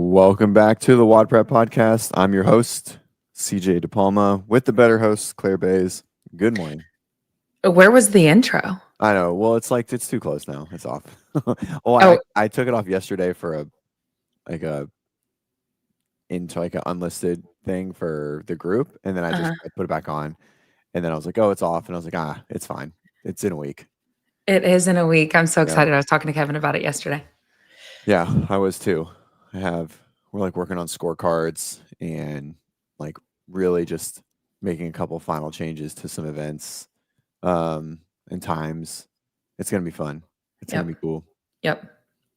Welcome back to the WODprep podcast. I'm your host, CJ DePalma, with the better host, Claire Bays. Good morning. Where was the intro? I know. Well, it's too close now. It's off. I took it off yesterday for into an unlisted thing for the group, and then I put it back on, and then I was like, oh, it's off, and I was like, it's fine. It's in a week. It is in a week. I'm so excited. I was talking to Kevin about it yesterday. Yeah, I was too. We're working on scorecards and really just making a couple final changes to some events and times. It's gonna be fun. It's gonna be cool. Yep.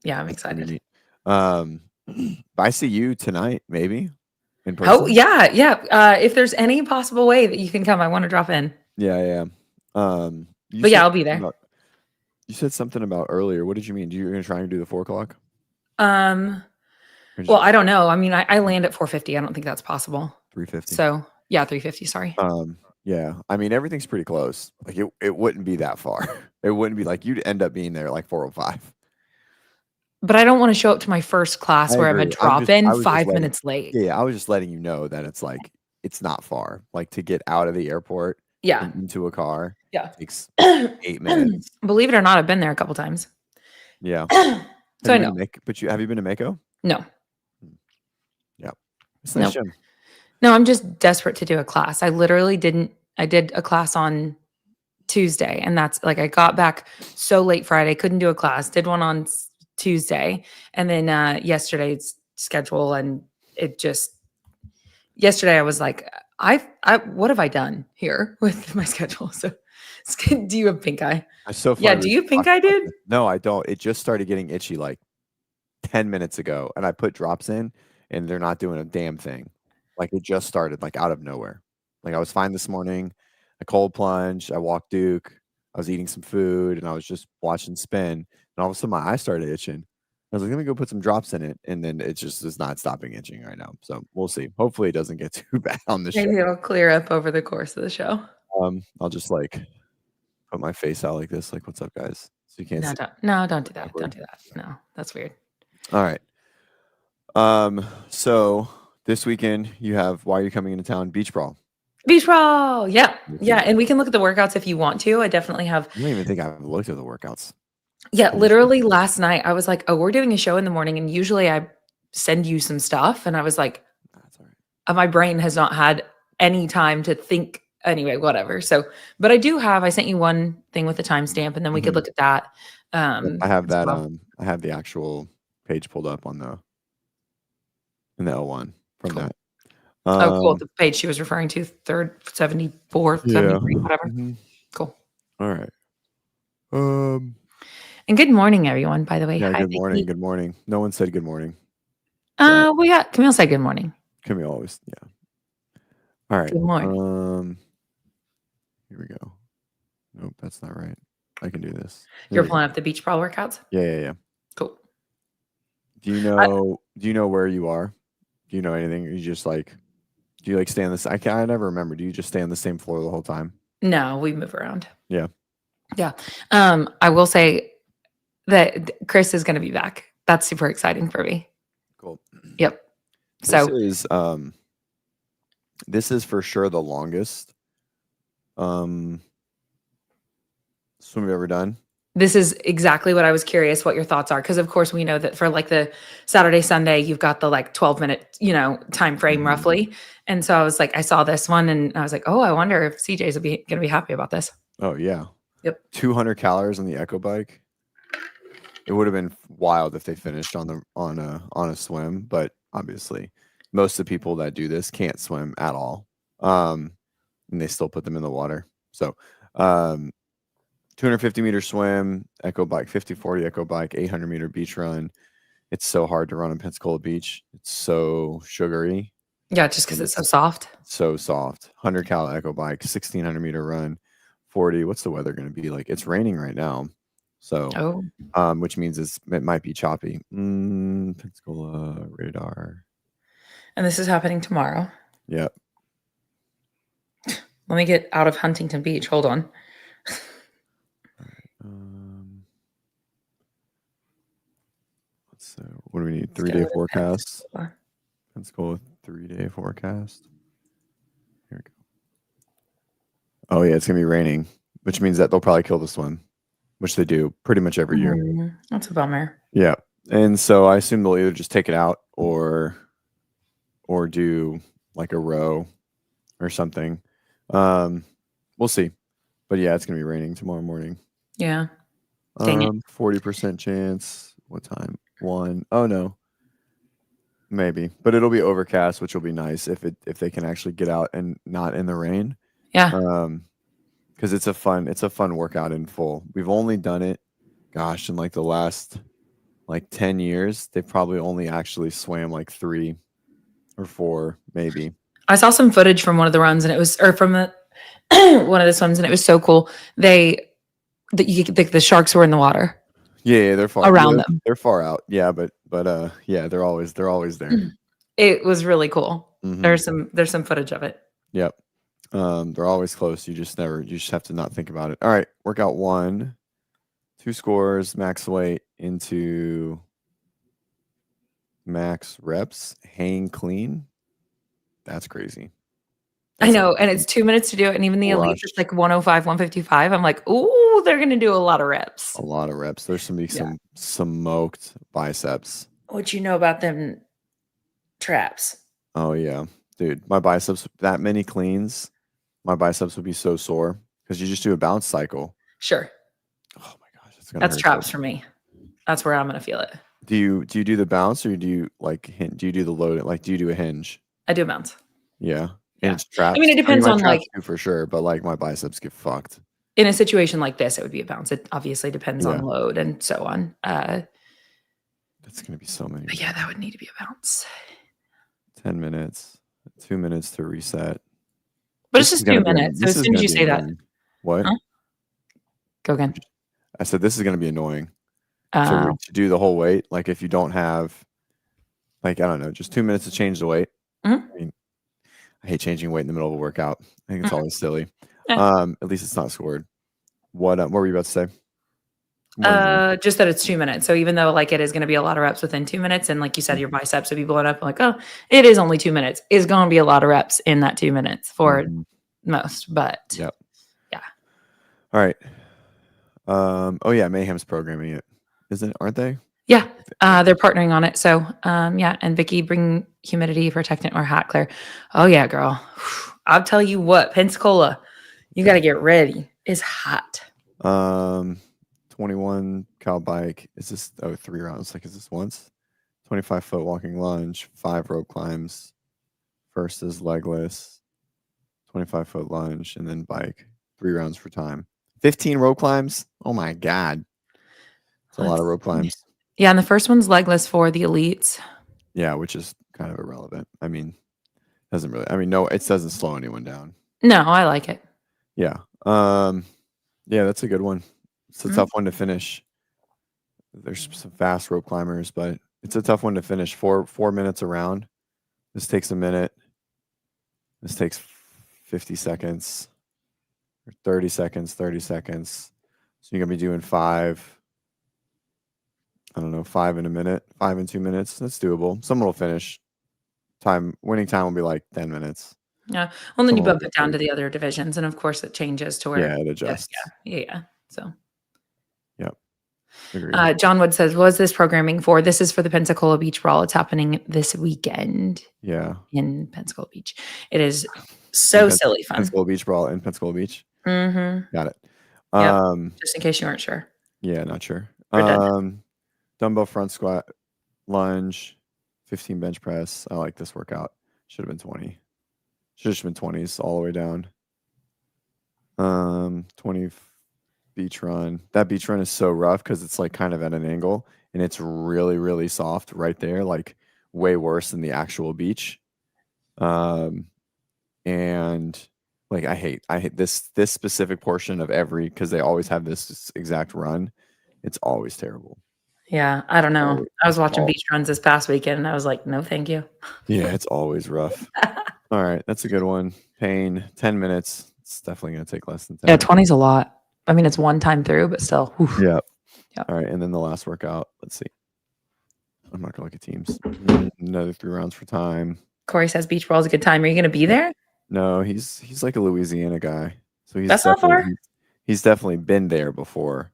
Yeah, I'm excited. I see you tonight, maybe in person. Oh yeah. If there's any possible way that you can come, I want to drop in. Yeah. But yeah, I'll be there. You said something about earlier. What did you mean? You're gonna try and do the 4 o'clock? Well, I don't know. I mean, I land at 4:50. I don't think that's possible. 3:50. So yeah, 3:50. Sorry. Yeah. I mean, everything's pretty close. It wouldn't be that far. It wouldn't be you'd end up being there 4:05. But I don't want to show up to my first class where I'm a drop-in 5 minutes late. Yeah, I was just letting you know that it's not far. To get out of the airport, into a car, takes 8 minutes. Believe it or not, I've been there a couple times. Yeah. So I know. Have you been to Mako? No. Yeah. It's nice gym. No, I'm just desperate to do a class. I did a class on Tuesday, and that's I got back so late Friday, couldn't do a class, did one on Tuesday, and then yesterday's schedule, and yesterday I was like, I what have I done here with my schedule? So do you have pink eye? So yeah, do you pink eye, dude? No, I don't. It just started getting itchy 10 minutes ago, and I put drops in, and they're not doing a damn thing. It just started out of nowhere. I was fine this morning. I cold plunged. I walked Duke. I was eating some food, and I was just watching spin. And all of a sudden, my eye started itching. I was like, let me go put some drops in it, and then it just is not stopping itching right now. So we'll see. Hopefully, it doesn't get too bad on the show. Maybe it'll clear up over the course of the show. I'll just put my face out like this, what's up, guys? So you can't see. No, don't do that. Don't do that. No, that's weird. All right. So this weekend you have, why are you coming into town? Beach Brawl. Beach Brawl. Yeah. Yeah. And we can look at the workouts if you want to. I definitely have. I don't even think I've looked at the workouts. Yeah. Literally last night I was like, oh, we're doing a show in the morning. And usually I send you some stuff. And I was like, that's all right. My brain has not had any time to think. Anyway, whatever. So, but I sent you one thing with the timestamp, and then we could look at that. I have that. I have the actual page pulled up in the L1 from that. Oh, cool. The page she was referring to, 74th, 73, whatever. Mm-hmm. Cool. All right. And good morning, everyone, by the way. Yeah, hi, good morning. Good morning. No one said good morning. Camille said good morning. Camille always, yeah. All right. Good morning. Here we go. Nope, that's not right. I can do this. You're pulling up the Beach Brawl workouts? Yeah. Cool. Do you know where you are? Do you know anything? You just do you stay on this? I never remember. Do you just stay on the same floor the whole time? No, we move around. Yeah. Yeah. I will say that Chris is going to be back. That's super exciting for me. Cool. Yep. This is for sure the longest swim we've ever done. This is exactly what I was curious what your thoughts are. Because of course we know that for the Saturday, Sunday, you've got the 12-minute, time frame roughly. And so I was like, I saw this one and I was like, oh, I wonder if CJ's going to be happy about this. Oh yeah. Yep. 200 calories on the Echo bike. It would have been wild if they finished on a swim, but obviously most of the people that do this can't swim at all. And they still put them in the water. So, 250-meter swim, Echo bike, 50-40 Echo bike, 800-meter beach run. It's so hard to run on Pensacola Beach. It's so sugary. Yeah, just because it's so soft. So soft. 100-cal Echo bike, 1,600-meter run, 40. What's the weather going to be like? It's raining right now. So, which means it might be choppy. Pensacola radar. And this is happening tomorrow. Yep. Let me get out of Huntington Beach. Hold on. All right. Let's So what do we need? Let's go 3-day to forecast. Pensacola. Let's go with 3-day forecast. Here we go. Oh yeah, it's gonna be raining, which means that they'll probably kill the swim, which they do pretty much every year. That's a bummer. Yeah, and so I assume they'll either just take it out or do like a row or something. We'll see. But yeah, it's gonna be raining tomorrow morning. Yeah. Dang it. 40% chance. What time? 1. Oh no. Maybe. But it'll be overcast, which will be nice if they can actually get out and not in the rain. Yeah. Because it's a fun workout in full. We've only done it, gosh, in like the last like 10 years, they probably only actually swam like 3 or 4, maybe. I saw some footage from one of the runs, and it was, or from the one of the swims, and it was so cool. The sharks were in the water. Yeah, they're far around them. They're far out. Yeah, but yeah, they're always there. It was really cool. Mm-hmm. There's some footage of it. Yep. They're always close. You just have to not think about it. All right, workout 1, 2 scores, max weight into max reps, hang clean. That's crazy. I know, and it's 2 minutes to do it, and even the elites, it's like 105, 155. I'm like, ooh, they're gonna do a lot of reps. A lot of reps. There's gonna be some smoked biceps. What you know about them traps? Oh yeah, dude, my biceps, that many cleans, my biceps would be so sore because you just do a bounce cycle. Sure. Oh my gosh, that's traps for me. That's where I'm gonna feel it. Do you do the bounce, or do you do you do the load? Like, do you do a hinge? I do a bounce. Yeah. And it's traps. I mean, it depends on like for sure, but like my biceps get fucked. In a situation like this, it would be a bounce. It obviously depends on load and so on. That's gonna be so many. But yeah, that would need to be a bounce. 10 minutes, 2 minutes to reset. But it's just 2 minutes. So as soon as you say that. What? Huh? Go again. I said this is gonna be annoying. To do the whole weight, like if you don't have, like, I don't know, just 2 minutes to change the weight. Mm-hmm. I mean, I hate changing weight in the middle of a workout. I think it's always silly. Yeah. At least it's not scored. What were you about to say? Just that it's 2 minutes. So even though like it is going to be a lot of reps within 2 minutes, and like you said, your biceps would be blowing up. I'm like, oh, it is only 2 minutes. It's going to be a lot of reps in that 2 minutes for most. But yeah. All right. Oh yeah, Mayhem's programming it, isn't it? Aren't they? Yeah, they're partnering on it. So yeah, and Vicky, bring humidity protectant or hat clear. Oh yeah, girl. I'll tell you what, Pensacola, you got to get ready. It's hot. 21 cal bike. Is this 3 rounds? Like, is this once? 25-foot walking lunge, 5 rope climbs. First is legless, 25-foot lunge, and then bike. 3 rounds for time. 15 rope climbs. Oh my god, it's a lot of rope climbs. Yeah, and the first one's legless for the elites. Yeah, which is kind of irrelevant. I mean, doesn't really. I mean, no, it doesn't slow anyone down. No, I like it. Yeah. Yeah, that's a good one. It's a tough one to finish. There's some fast rope climbers, but it's a tough one to finish. 4 minutes around. This takes a minute. This takes 50 seconds. Or 30 seconds, 30 seconds. So you're gonna be doing 5. I don't know, 5 in a minute, 5 in 2 minutes. That's doable. Someone will finish. Winning time will be like 10 minutes. Yeah. Well, then you bump it down to the other divisions, and of course it changes to where it adjusts. Yeah. So yep. John Wood says, what is this programming for? This is for the Pensacola Beach Brawl. It's happening this weekend. Yeah. In Pensacola Beach. It is so silly fun. Pensacola Beach Brawl in Pensacola Beach. Mm-hmm. Got it. Yep. Just in case you weren't sure. Yeah, not sure. Dumbbell front squat, lunge, 15 bench press. I like this workout. Should have been 20. Should have been 20s all the way down. 20 beach run. That beach run is so rough because it's like kind of at an angle, and it's really, really soft right there, like way worse than the actual beach. And like I hate this specific portion of because they always have this exact run. It's always terrible. Yeah, I don't know. I was watching beach runs this past weekend, and I was like, no, thank you. Yeah, it's always rough. All right, that's a good one. Pain, 10 minutes. It's definitely going to take less than 10. Yeah, 20 is a lot. I mean, it's one time through, but still. Yeah. All right, and then the last workout. Let's see. I'm not gonna look at teams. Another 3 rounds for time. Corey says beach ball is a good time. Are you going to be there? No, he's like a Louisiana guy, so That's not far. he's definitely been there before,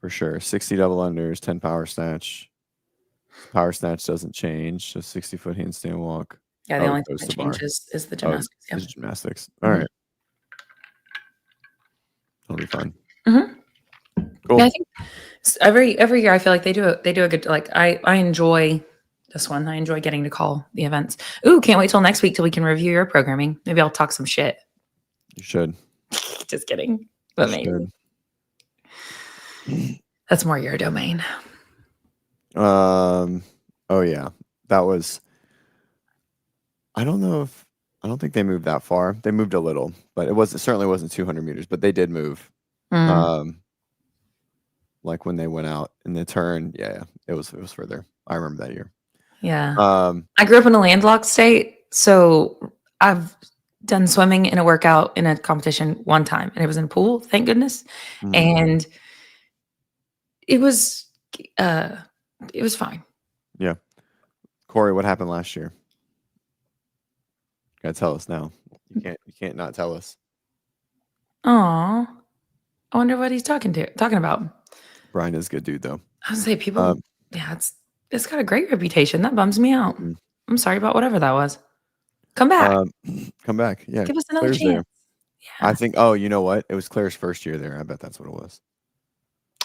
for sure. 60 double unders, 10 power snatch. Power snatch doesn't change. So 60-foot handstand walk. Yeah, the only thing goes that to bar. changes is the Oh, gymnastics. Yeah. it's gymnastics. All right, that'll be fun. Mm-hmm. Cool. Yeah, I think every year I feel like they do a good, like I enjoy this one. I enjoy getting to call the events. Ooh, can't wait till next week till we can review your programming. Maybe I'll talk some shit. You should. Just kidding. But maybe. That's more your domain. Oh yeah. That was, I don't think they moved that far. They moved a little, but it certainly wasn't 200 meters, but they did move. Like when they went out in the turn, yeah, it was further. I remember that year. Yeah. I grew up in a landlocked state, so I've done swimming in a workout in a competition one time, and it was in a pool, thank goodness. And it was fine. Yeah. Corey, what happened last year? You gotta tell us now. You can't not tell us. Aw. I wonder what he's talking about. Brian is a good dude though. I was say people yeah, it's got a great reputation. That bums me out. I'm sorry about whatever that was. Come back. Come back. Yeah. Give us another Claire's chance. there. Yeah. I think, oh, you know what? It was Claire's first year there. I bet that's what it was.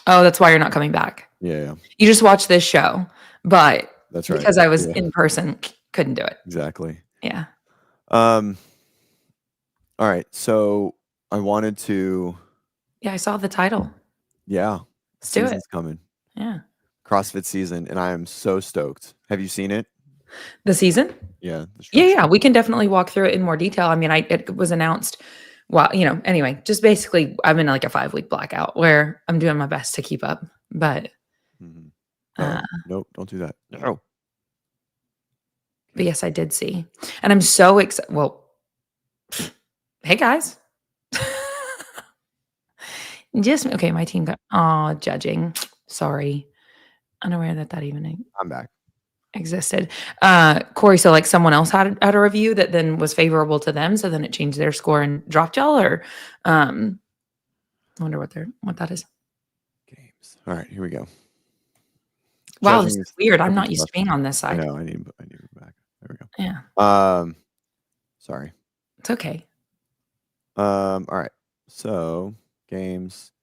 Oh, that's why you're not coming back. Yeah. You just watched this show, but that's right. Because I was in person, couldn't do it. Exactly. Yeah. All right. So I wanted to. Yeah, I saw the title. Yeah. Let's do it. Season's coming. Yeah. CrossFit season, and I am so stoked. Have you seen it? The season? Yeah. Yeah. We can definitely walk through it in more detail. I mean, it was announced. Well, anyway, just basically, I'm in like a 5-week blackout where I'm doing my best to keep up. But nope, don't do that. No. But yes, I did see, and I'm so excited. Well, hey guys. Okay. My team got judging. Sorry, unaware that even I'm back. Existed. Corey, so like someone else had a review that then was favorable to them, so then it changed their score and dropped y'all, or I wonder what that is. Games. All right, here we go. Wow, this is weird. I'm not used to being on this side. I know. I need it back. There we go. Yeah. Sorry. It's okay. All right. So games.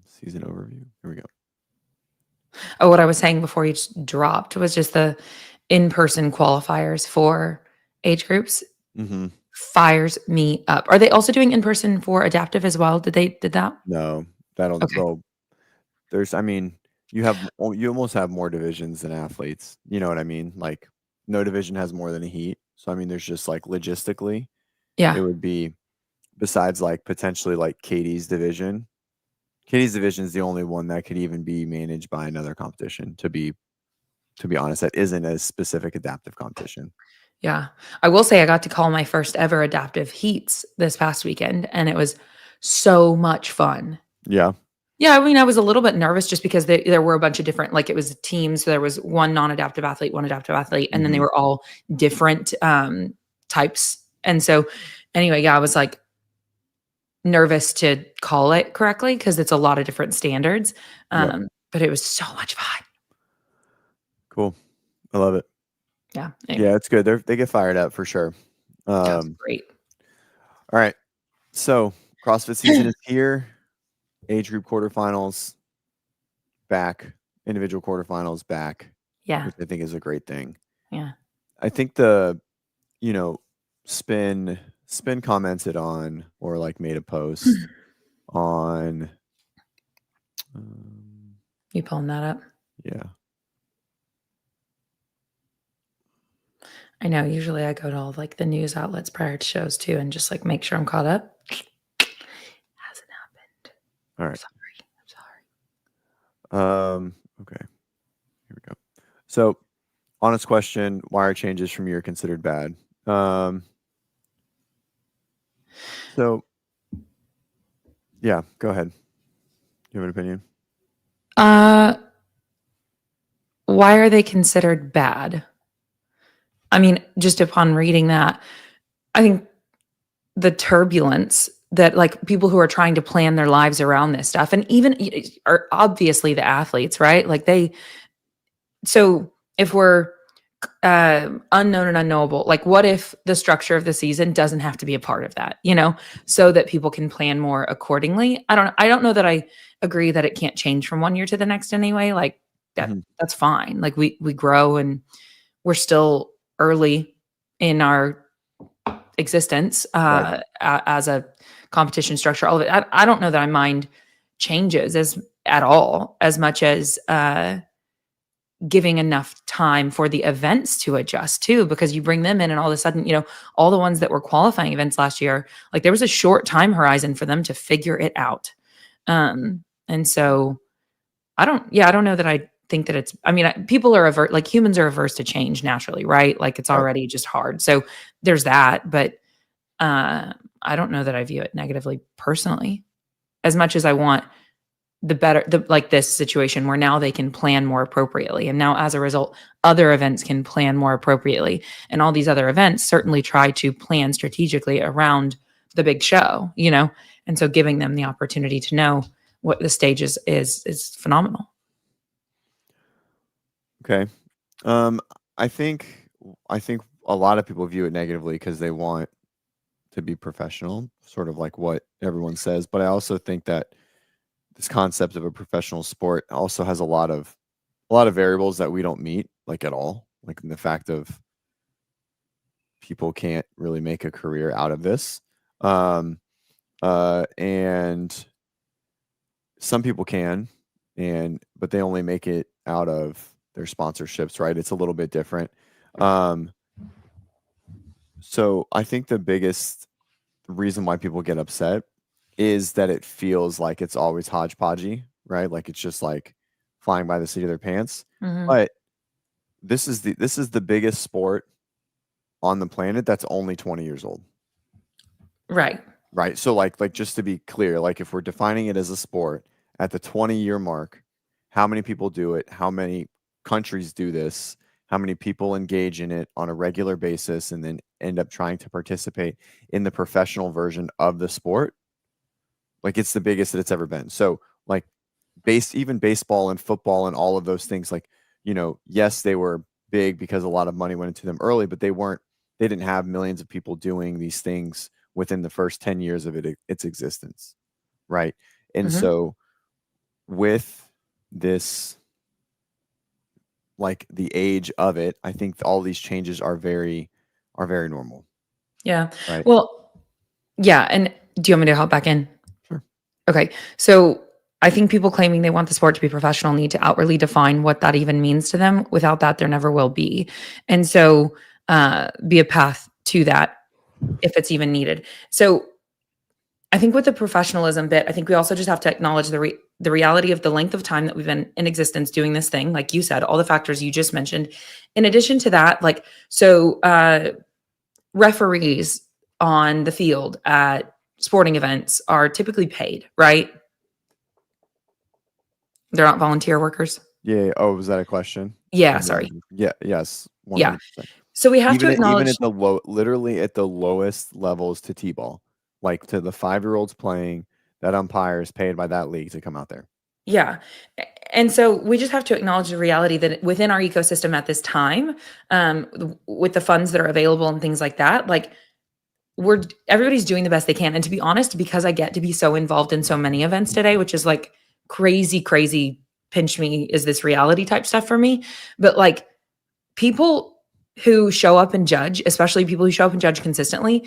Season overview. Here we go. Oh, what I was saying before you just dropped was just the in-person qualifiers for age groups. Fires me up. Are they also doing in-person for adaptive as well? Did that? No, that'll. Okay. There's. I mean, you almost have more divisions than athletes. You know what I mean? Like, no division has more than a heat. So I mean, there's just like logistically, it would be, besides like potentially like Katie's division. Katie's division is the only one that could even be managed by another competition. To be honest, that isn't a specific adaptive competition. Yeah. I will say I got to call my first ever adaptive heats this past weekend, and it was so much fun. Yeah. Yeah. I mean, I was a little bit nervous just because there were a bunch of different, like it was teams. So there was one non-adaptive athlete, one adaptive athlete, and then they were all different types. And so anyway, yeah, I was like nervous to call it correctly because it's a lot of different standards. But it was so much fun. Cool. I love it. Yeah. Anyway. Yeah, it's good. They get fired up for sure. That's great. All right. So CrossFit season is here. Age group quarterfinals back. Individual quarterfinals back. Yeah. Which I think is a great thing. Yeah. I think Spin commented on, or like made a post on. You pulling that up? Yeah. I know. Usually I go to all like the news outlets prior to shows too and just like make sure I'm caught up. Hasn't happened. All right. I'm sorry. Okay. Here we go. So, honest question, why are changes from year considered bad? So, yeah, go ahead. You have an opinion? why are they considered bad? I mean, just upon reading that, I think the turbulence that like people who are trying to plan their lives around this stuff, and even are obviously the athletes, right? Like so if we're unknown and unknowable, like what if the structure of the season doesn't have to be a part of that, so that people can plan more accordingly? I don't know that I agree that it can't change from one year to the next anyway. Like that's fine. Like we grow and we're still early in our existence Right. as a competition structure. All of it. I don't know that I mind changes at all as much as giving enough time for the events to adjust too, because you bring them in and all of a sudden, all the ones that were qualifying events last year, like there was a short time horizon for them to figure it out. And so I don't know that I think that people are like humans are averse to change naturally, right? Like it's Right. already just hard. So there's that, but I don't know that I view it negatively personally, as much as I want like this situation where now they can plan more appropriately. And now as a result, other events can plan more appropriately. And all these other events certainly try to plan strategically around the big show, And so giving them the opportunity to know what the stage is phenomenal. Okay. I think a lot of people view it negatively because they want to be professional, sort of like what everyone says. But I also think that this concept of a professional sport also has a lot of variables that we don't meet, like at all. Like in the fact of people can't really make a career out of this, and some people can, but they only make it out of their sponsorships, right? It's a little bit different. So I think the biggest reason why people get upset is that it feels like it's always hodgepodgey, right? Like it's just like flying by the seat of their pants. But this is the biggest sport on the planet that's only 20 years old. Right. Right. So like just to be clear, like if we're defining it as a sport at the 20-year mark, how many people do it? How many countries do this? How many people engage in it on a regular basis and then end up trying to participate in the professional version of the sport? Like it's the biggest that it's ever been. So like even baseball and football and all of those things, like, yes, they were big because a lot of money went into them early, but they didn't have millions of people doing these things within the first 10 years of its existence. Right. And so with this, like the age of it, I think all these changes are very normal. Yeah. Right. Well, yeah. And do you want me to hop back in? Sure. Okay. So I think people claiming they want the sport to be professional need to outwardly define what that even means to them. Without that, there never will be. And so be a path to that if it's even needed. So I think with the professionalism bit, I think we also just have to acknowledge the reality of the length of time that we've been in existence doing this thing. Like you said, all the factors you just mentioned. In addition to that, referees on the field at sporting events are typically paid, right? They're not volunteer workers. Yeah. Oh, was that a question? Yeah, sorry. Yeah. Yes. Yeah. 100%. So we have to Even acknowledge at literally at the lowest levels to T-ball, like to the 5-year-olds playing, that umpire is paid by that league to come out there. Yeah. And so we just have to acknowledge the reality that within our ecosystem at this time, with the funds that are available and things like that, like everybody's doing the best they can. And to be honest, because I get to be so involved in so many events today, which is like crazy, pinch me, is this reality type stuff for me. But like people who show up and judge, especially people who show up and judge consistently,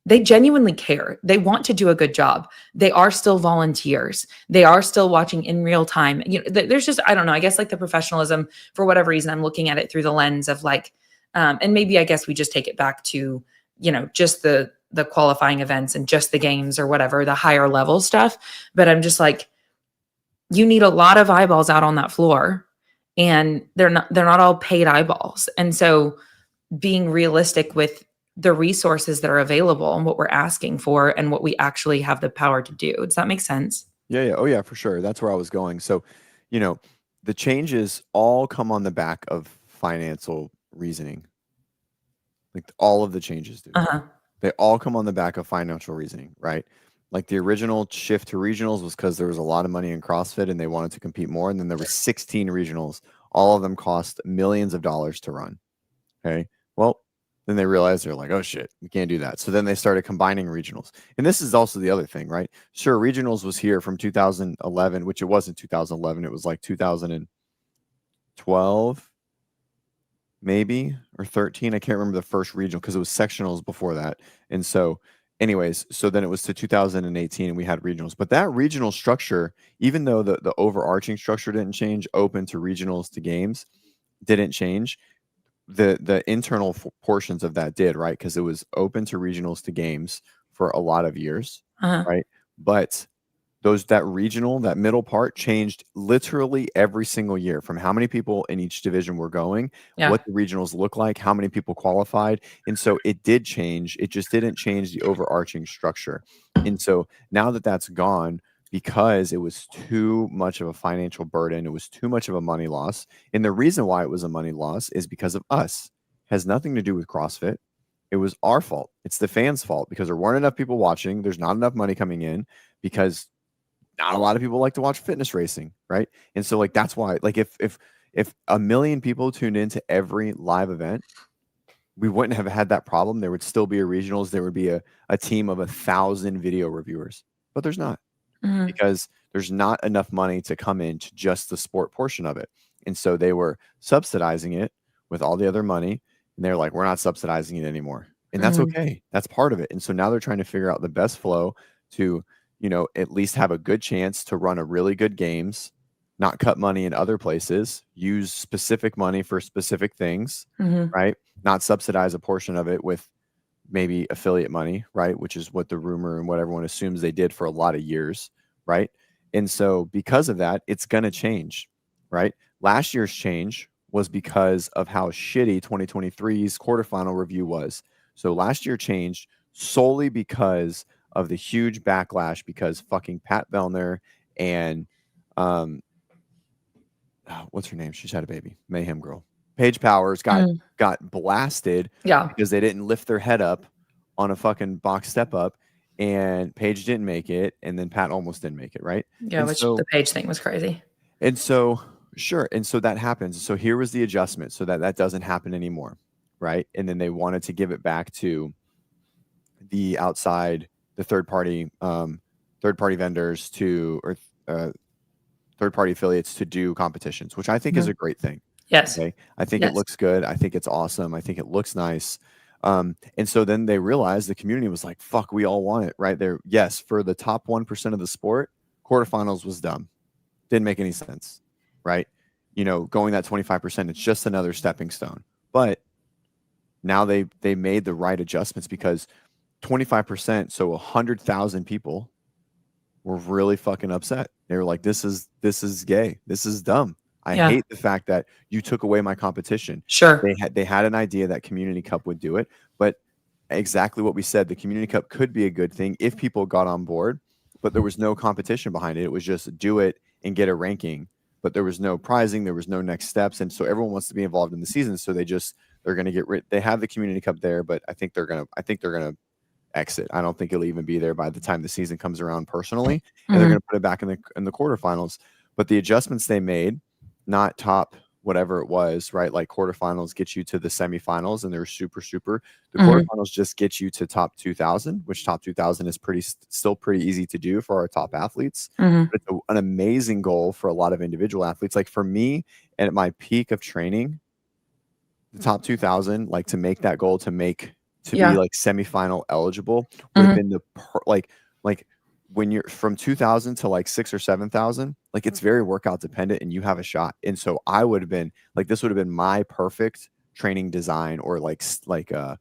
they genuinely care. They want to do a good job. They are still volunteers. They are still watching in real time. There's just, I don't know, I guess like the professionalism, for whatever reason, I'm looking at it through the lens of like, and maybe I guess we just take it back to, just the qualifying events and just the games or whatever, the higher level stuff. But I'm just like, you need a lot of eyeballs out on that floor, and they're not all paid eyeballs. And so being realistic with the resources that are available and what we're asking for and what we actually have the power to do. Does that make sense? Yeah. Oh yeah, for sure. That's where I was going. So, the changes all come on the back of financial reasoning. Like all of the changes do. Uh-huh. They all come on the back of financial reasoning, right? Like the original shift to regionals was because there was a lot of money in CrossFit and they wanted to compete more. And then there were 16 regionals. All of them cost millions of dollars to run. Okay. Well, then they realized they're like, oh shit, we can't do that. So then they started combining regionals. And this is also the other thing, right? Sure, regionals was here from 2011, which it wasn't 2011. It was like 2012, maybe, or 13. I can't remember the first regional because it was sectionals before that. And so, anyways, so then it was to 2018 and we had regionals. But that regional structure, even though the overarching structure didn't change, open to regionals to games didn't change, the internal portions of that did, right? Because it was open to regionals to games for a lot of years, Uh-huh. right? But that middle part changed literally every single year, from how many people in each division were going, Yeah. what the regionals look like, how many people qualified. And so it did change. It just didn't change the overarching structure. And so now that that's gone, because it was too much of a financial burden, it was too much of a money loss. And the reason why it was a money loss is because of us. It has nothing to do with CrossFit. It was our fault. It's the fans' fault because there weren't enough people watching. There's not enough money coming in because not a lot of people like to watch fitness racing, right? And so like that's why, like if a million people tuned into every live event, we wouldn't have had that problem. There would still be a regionals. There would be a team of 1,000 video reviewers, but there's not, Mhm. because there's not enough money to come into just the sport portion of it. And so they were subsidizing it with all the other money. And they're like, we're not subsidizing it anymore. And that's Mhm. okay. That's part of it. And so now they're trying to figure out the best flow to, at least have a good chance to run a really good games, not cut money in other places, use specific money for specific things, Mhm. right? Not subsidize a portion of it with maybe affiliate money, right? Which is what the rumor and what everyone assumes they did for a lot of years, right? And so because of that, it's going to change, right? Last year's change was because of how shitty 2023's quarterfinal review was. So last year changed solely because of the huge backlash, because fucking Pat Vellner and what's her name? She's had a baby. Mayhem Girl. Paige Powers got Mhm. got blasted Yeah. because they didn't lift their head up on a fucking box step up, and Paige didn't make it, and then Pat almost didn't make it, right? Yeah, And which the so page thing was crazy. and so sure, and so that happens. So here was the adjustment so that that doesn't happen anymore, right? And then they wanted to give it back to the outside, the third party vendors to, or uh, third party affiliates to do competitions, which I think is Mhm. a great thing. Yes. Okay. I think it Yes. looks good. I think it's awesome. I think it looks nice. And so then they realized, the community was like, fuck, we all want it, right? There, yes, for the top 1% of the sport, quarterfinals was dumb. Didn't make any sense, right? Going that 25%, it's just another stepping stone. But now they made the right adjustments, because 25%, so 100,000 people were really fucking upset. They were like, this is gay. This is dumb. I Yeah. hate the fact that you took away my competition. Sure. They had an idea that Community Cup would do it, but exactly what we said, the Community Cup could be a good thing if people got on board, but there was no competition behind it. It was just do it and get a ranking, but there was no prizing, there was no next steps, and so everyone wants to be involved in the season. So they're going to get rid. They have the Community Cup there, but I think they're gonna exit. I don't think it'll even be there by the time the season comes around personally, and they're Mhm. going to put it back in the quarterfinals. But the adjustments they made, not top whatever it was, right? Like quarterfinals get you to the semifinals, and they're super super. The Mhm. quarterfinals just get you to top 2,000, which top 2,000 is still pretty easy to do for our top athletes. Mhm. But it's an amazing goal for a lot of individual athletes. Like for me, and at my peak of training, the top 2,000, like to make that goal, to be Yeah. like semifinal eligible, would have Mhm. been like when you're from 2,000 to like 6 or 7,000, like it's very workout dependent and you have a shot. And so I would have been like, this would have been my perfect training design, or like a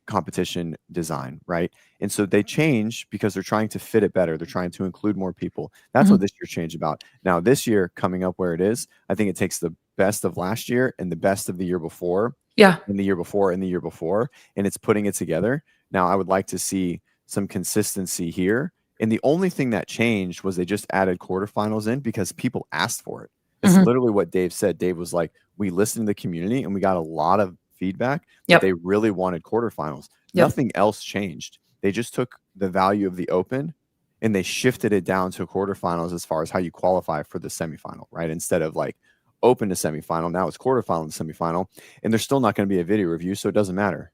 competition design, right? And so they change because they're trying to fit it better. They're trying to include more people. That's what Mhm. this year changed about. Now, this year coming up where it is, I think it takes the best of last year and the best of the year before, Yeah. and the year before, and the year before, and it's putting it together. Now, I would like to see some consistency here. And the only thing that changed was they just added quarterfinals in because people asked for it. It's literally what Dave said. Dave was like, we listened to the community and we got a lot of feedback that they really wanted quarterfinals. Nothing else changed. They just took the value of the open and they shifted it down to quarterfinals as far as how you qualify for the semifinal, right? Instead of like open to semifinal, now it's quarterfinal to semifinal, and there's still not going to be a video review, so it doesn't matter,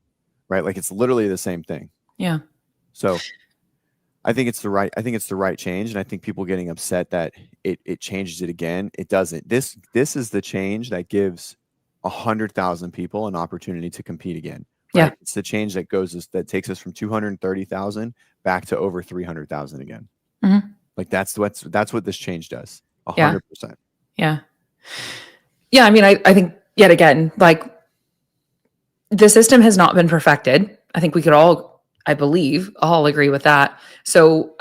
right? Like it's literally the same thing. Yeah. So I think it's the right change, and I think people getting upset that it changes it again. It doesn't. This is the change that gives 100,000 people an opportunity to compete again. Right? Yeah. It's the change that takes us from 230,000 back to over 300,000 again. Like that's what this change does. 100%. Yeah. Yeah. I mean, I think yet again, like the system has not been perfected. I think we could all, I believe, all agree with that. So,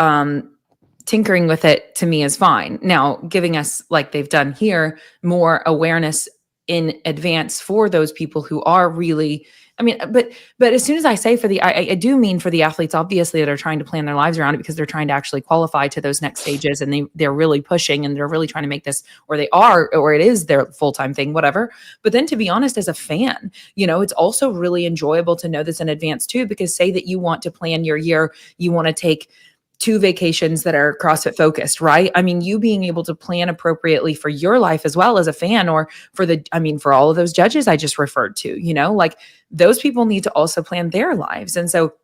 tinkering with it to me is fine. Now, giving us, like they've done here, more awareness in advance for those people who are really, I mean, but as soon as I say I do mean for the athletes, obviously, that are trying to plan their lives around it because they're trying to actually qualify to those next stages, and they're really pushing and they're really trying to make this, or they are, or it is their full-time thing, whatever. But then, to be honest, as a fan, it's also really enjoyable to know this in advance too, because say that you want to plan your year, you want to take 2 vacations that are CrossFit focused, right? I mean, you being able to plan appropriately for your life as well as a fan, or for all of those judges I just referred to, like those people need to also plan their lives. And so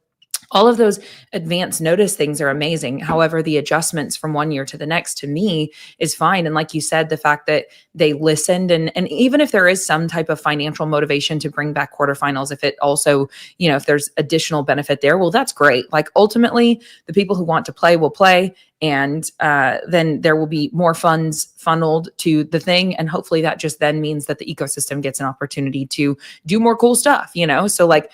all of those advance notice things are amazing. However, the adjustments from one year to the next, to me, is fine. And like you said, the fact that they listened, and even if there is some type of financial motivation to bring back quarterfinals, if it also, if there's additional benefit there, well, that's great. Like ultimately, the people who want to play will play. And then there will be more funds funneled to the thing. And hopefully that just then means that the ecosystem gets an opportunity to do more cool stuff, So like,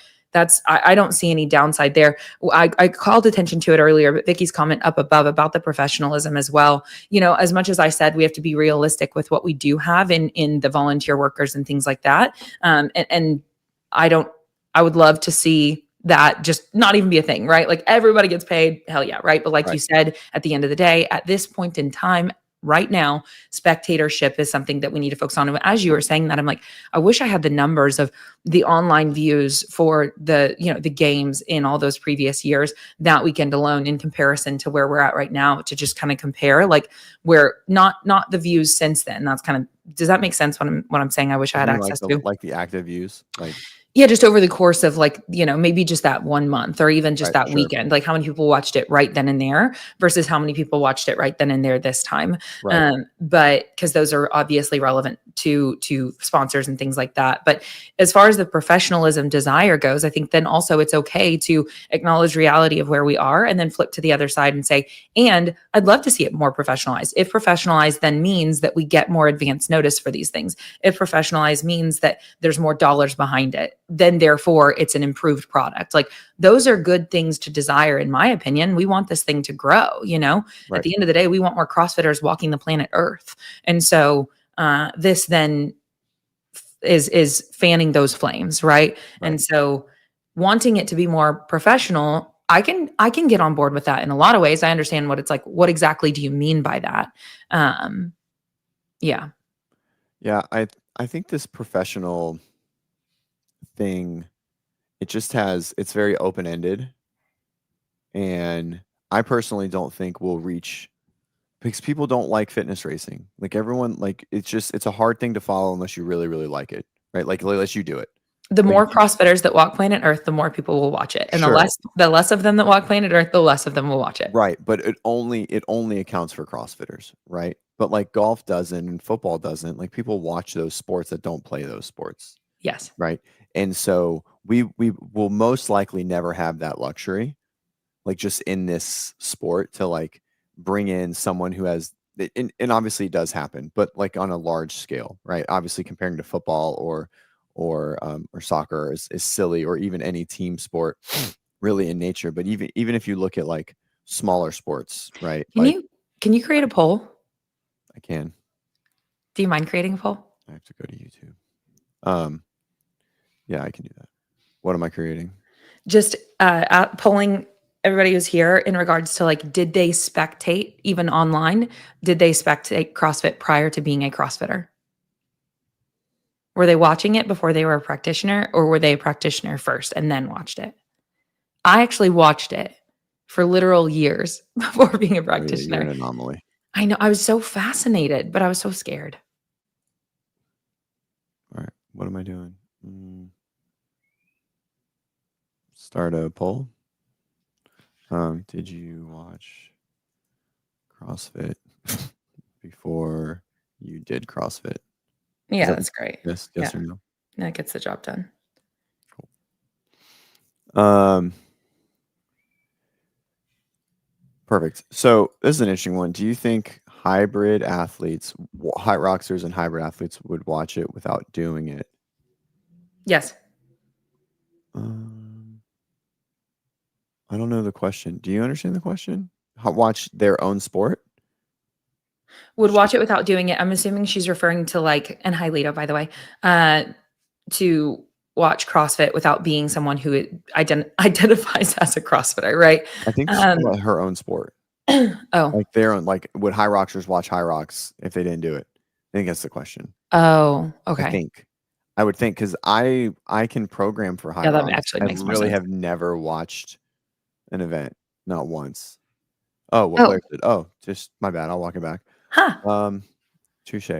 I don't see any downside there. I called attention to it earlier, but Vicky's comment up above about the professionalism as well. As much as I said, we have to be realistic with what we do have in the volunteer workers and things like that. And I would love to see that just not even be a thing, right? Like everybody gets paid. Hell yeah. Right. But like you said, at the end of the day, at this point in time, right now, spectatorship is something that we need to focus on. And as you were saying that, I'm like, I wish I had the numbers of the online views for the games in all those previous years that weekend alone in comparison to where we're at right now, to just kind of compare, like where not the views since then. That's kind of, does that make sense what I'm saying? I wish I had access to like the active views, like. Yeah, just over the course of like, maybe just that 1 month or even just that weekend, like how many people watched it right then and there versus how many people watched it right then and there this time. But because those are obviously relevant to sponsors and things like that. But as far as the professionalism desire goes, I think then also it's okay to acknowledge reality of where we are and then flip to the other side and say, and I'd love to see it more professionalized. If professionalized then means that we get more advance notice for these things. If professionalized means that there's more dollars behind it, then therefore it's an improved product. Like those are good things to desire, in my opinion. We want this thing to grow, At the end of the day, we want more CrossFitters walking the planet Earth. And so this then is fanning those flames, right? And so wanting it to be more professional, I can get on board with that in a lot of ways. I understand what it's like. What exactly do you mean by that? Yeah. Yeah, I think this professional thing, it's very open-ended, and I personally don't think we'll reach, because people don't like fitness racing. Like everyone, like it's a hard thing to follow unless you really, really like it, right? Like unless you do it. The more CrossFitters that walk planet Earth, the more people will watch it. And the less of them that walk planet Earth, the less of them will watch it. Right. But it only accounts for CrossFitters, right? But like golf doesn't and football doesn't. Like people watch those sports that don't play those sports. Yes. Right. And so we will most likely never have that luxury, like just in this sport, to like bring in someone who has, and obviously it does happen, but like on a large scale, right? Obviously comparing to football or soccer is silly, or even any team sport really in nature. But even if you look at like smaller sports, right? Can you create a poll? I can. Do you mind creating a poll? I have to go to YouTube. Yeah, I can do that. What am I creating? Just polling everybody who's here in regards to like, did they spectate even online? Did they spectate CrossFit prior to being a CrossFitter? Were they watching it before they were a practitioner, or were they a practitioner first and then watched it? I actually watched it for literal years before being a Oh, yeah, you're practitioner. an anomaly. I know. I was so fascinated, but I was so scared. All right. What am I doing? Start a poll. Did you watch CrossFit before you did CrossFit? Yeah, that's great. Yes Yeah. or no? That gets the job done. Cool. Perfect. So this is an interesting one. Do you think hybrid athletes, high rocksters and hybrid athletes would watch it without doing it? Yes. I don't know the question. Do you understand the question? Watch their own sport? Would watch it without doing it. I'm assuming she's referring to like, and hi Lito, by the way, to watch CrossFit without being someone who identifies as a CrossFitter, right? I think she's talking about her own sport. Oh. Like their own, like would high rocksters watch high rocks if they didn't do it? I think that's the question. Oh, okay. I think. I would think because I can program for high Yeah, that rocks. actually I makes more really sense. have never watched an event, not once. Oh, what Oh. player did? Oh, just my bad. I'll walk it back. Huh. Touche.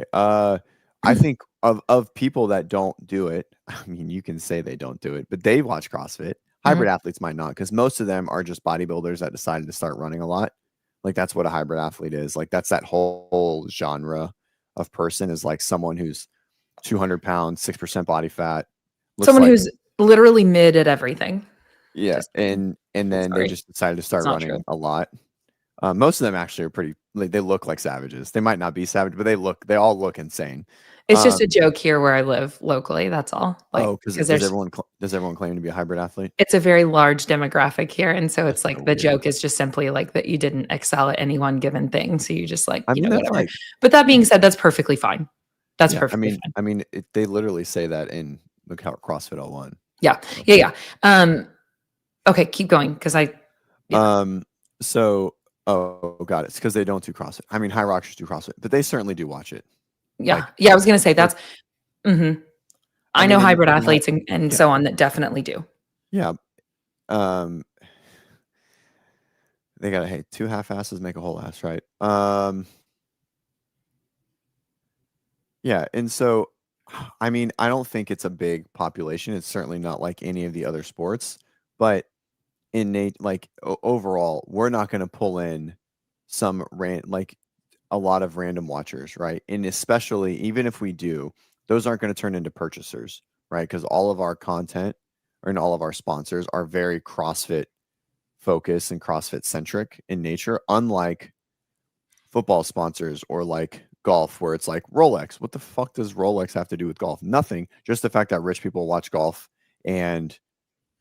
I think of people that don't do it. I mean, you can say they don't do it, but they watch CrossFit. Hybrid athletes might not, because most of them are just bodybuilders that decided to start running a lot. Like that's what a hybrid athlete is. Like that's that whole genre of person, is like someone who's 200 pounds, 6% body fat. Someone who's literally mid at everything. Yeah, and then they just decided to start running a lot. Most of them actually are pretty. Like, they look like savages. They might not be savage, but they all look insane. It's just a joke here where I live locally. That's all. Like, because does everyone claim to be a hybrid athlete? It's a very large demographic here, and so it's like the joke is just simply like that you didn't excel at any one given thing, so you just like, you know, whatever. Like, but that being said, that's perfectly fine. That's perfectly fine. I mean, they literally say that in the CrossFit 01. Yeah. Okay, keep going because I. Yeah. So, got it. It's because they don't do CrossFit. I mean, high rockers do CrossFit, but they certainly do watch it. Yeah. Like, I was gonna say that's. I know hybrid athletes and so on that definitely do. Yeah. They gotta, hey, 2 half-asses make a whole ass, right? Yeah, and so, I mean, I don't think it's a big population. It's certainly not like any of the other sports, but overall, we're not gonna pull in some a lot of random watchers, right? And especially, even if we do, those aren't gonna turn into purchasers, right? Because all of our content and all of our sponsors are very CrossFit focused and CrossFit centric in nature, unlike football sponsors or like golf, where it's like Rolex. What the fuck does Rolex have to do with golf? Nothing. Just the fact that rich people watch golf and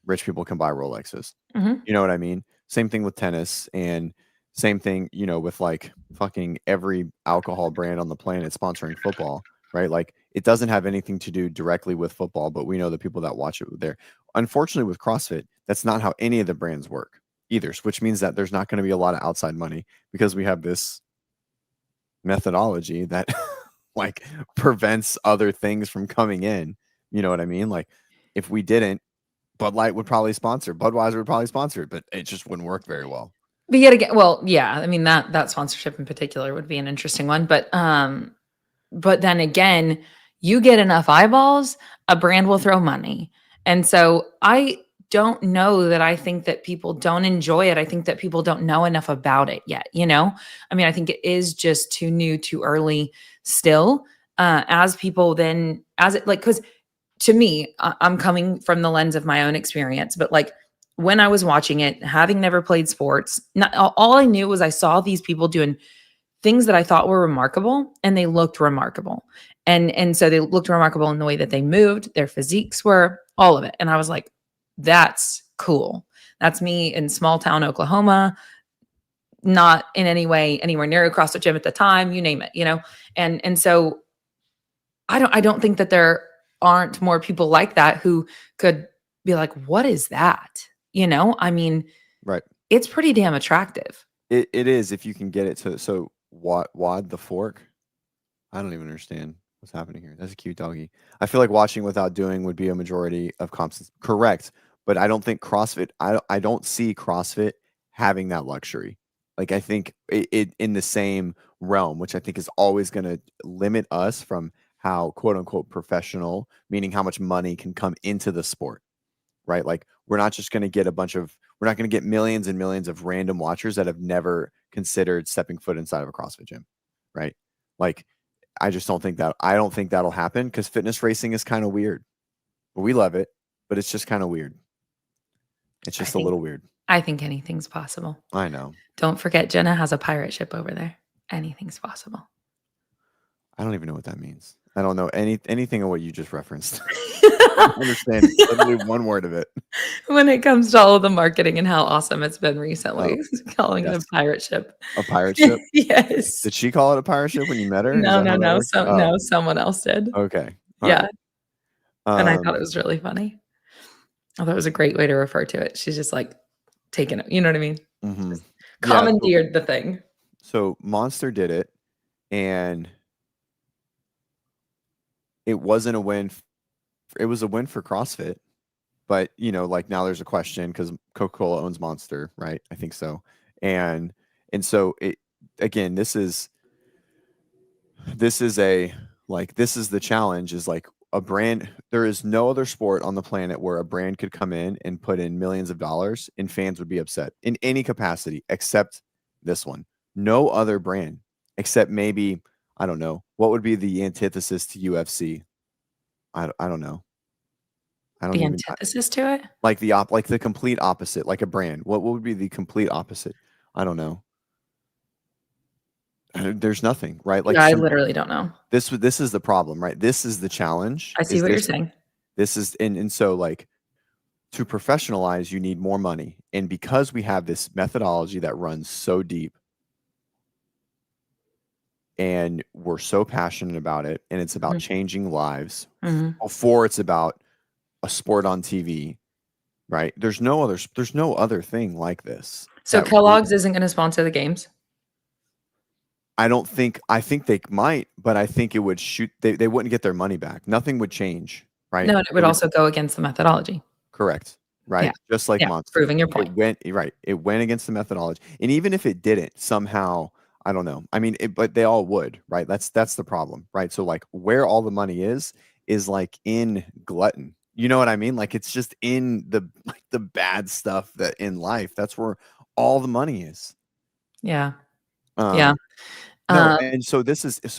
rich people can buy Rolexes. You know what I mean? Same thing with tennis, and same thing, you know, with like fucking every alcohol brand on the planet sponsoring football, right? Like it doesn't have anything to do directly with football, but we know the people that watch it there. Unfortunately, with CrossFit, that's not how any of the brands work either, which means that there's not going to be a lot of outside money, because we have this methodology that like prevents other things from coming in. You know what I mean? Like if we didn't, Bud Light would probably sponsor, Budweiser would probably sponsor it, but it just wouldn't work very well. But yet again, well, yeah, I mean that sponsorship in particular would be an interesting one, but then again, you get enough eyeballs, a brand will throw money. And so I don't know that I think that people don't enjoy it. I think that people don't know enough about it yet, you know? I mean, I think it is just too new, too early still. As people then, as it like, because to me, I'm coming from the lens of my own experience, but like when I was watching it, having never played sports, all I knew was I saw these people doing things that I thought were remarkable, and they looked remarkable. And so they looked remarkable in the way that they moved, their physiques were, all of it. And I was like, that's cool. That's me in small town Oklahoma, not in any way anywhere near a CrossFit gym at the time, you name it, you know? And so I don't think that there aren't more people like that who could be like, what is that? You know, I mean, right. It's pretty damn attractive. It is if you can get it to so wad the fork. I don't even understand what's happening here. That's a cute doggy. I feel like watching without doing would be a majority of comps. Correct, but I don't think CrossFit. I don't see CrossFit having that luxury. Like I think it in the same realm, which I think is always going to limit us from how quote unquote professional, meaning how much money can come into the sport, right? Like we're not just going to get we're not going to get millions and millions of random watchers that have never considered stepping foot inside of a CrossFit gym, right? Like I just don't think that'll happen because fitness racing is kind of weird. We love it, but it's just kind of weird. It's just a little weird. I think anything's possible. I know. Don't forget, Jenna has a pirate ship over there. Anything's possible. I don't even know what that means. I don't know anything of what you just referenced. I don't understand literally one word of it. When it comes to all of the marketing and how awesome it's been recently, calling it a pirate ship. A pirate ship? Yes. Did she call it a pirate ship when you met her? No. No, someone else did. Okay. Yeah. And I thought it was really funny. I thought it was a great way to refer to it. She's just like taking it. You know what I mean? Mm-hmm. Commandeered the thing. So Monster did it, and it wasn't a win. It was a win for CrossFit, but like now there's a question because Coca-Cola owns Monster, right? I think so. And so again, this is the challenge is like a brand. There is no other sport on the planet where a brand could come in and put in millions of dollars and fans would be upset in any capacity except this one. No other brand except maybe, I don't know, what would be the antithesis to UFC? I don't know. The antithesis to it? Like the complete opposite, like a brand. What would be the complete opposite? I don't know. There's nothing, right? Like I literally don't know. This is the problem, right? This is the challenge. I see what you're saying. This is and so like to professionalize, you need more money. And because we have this methodology that runs so deep and we're so passionate about it, and it's about changing lives before it's about a sport on TV, right? There's no other thing like this. So Kellogg's isn't going to sponsor the games? I think they might, but I think it would they wouldn't get their money back. Nothing would change, right? No, it would also go against the methodology. Correct. Right. Yeah. Just like Monster. Proving your point. It went against the methodology. And even if it didn't somehow, I don't know. I mean, but they all would, right? That's the problem, right? So like where all the money is like in glutton. You know what I mean? Like it's just in the bad stuff that in life, that's where all the money is. Yeah. Yeah. No, and so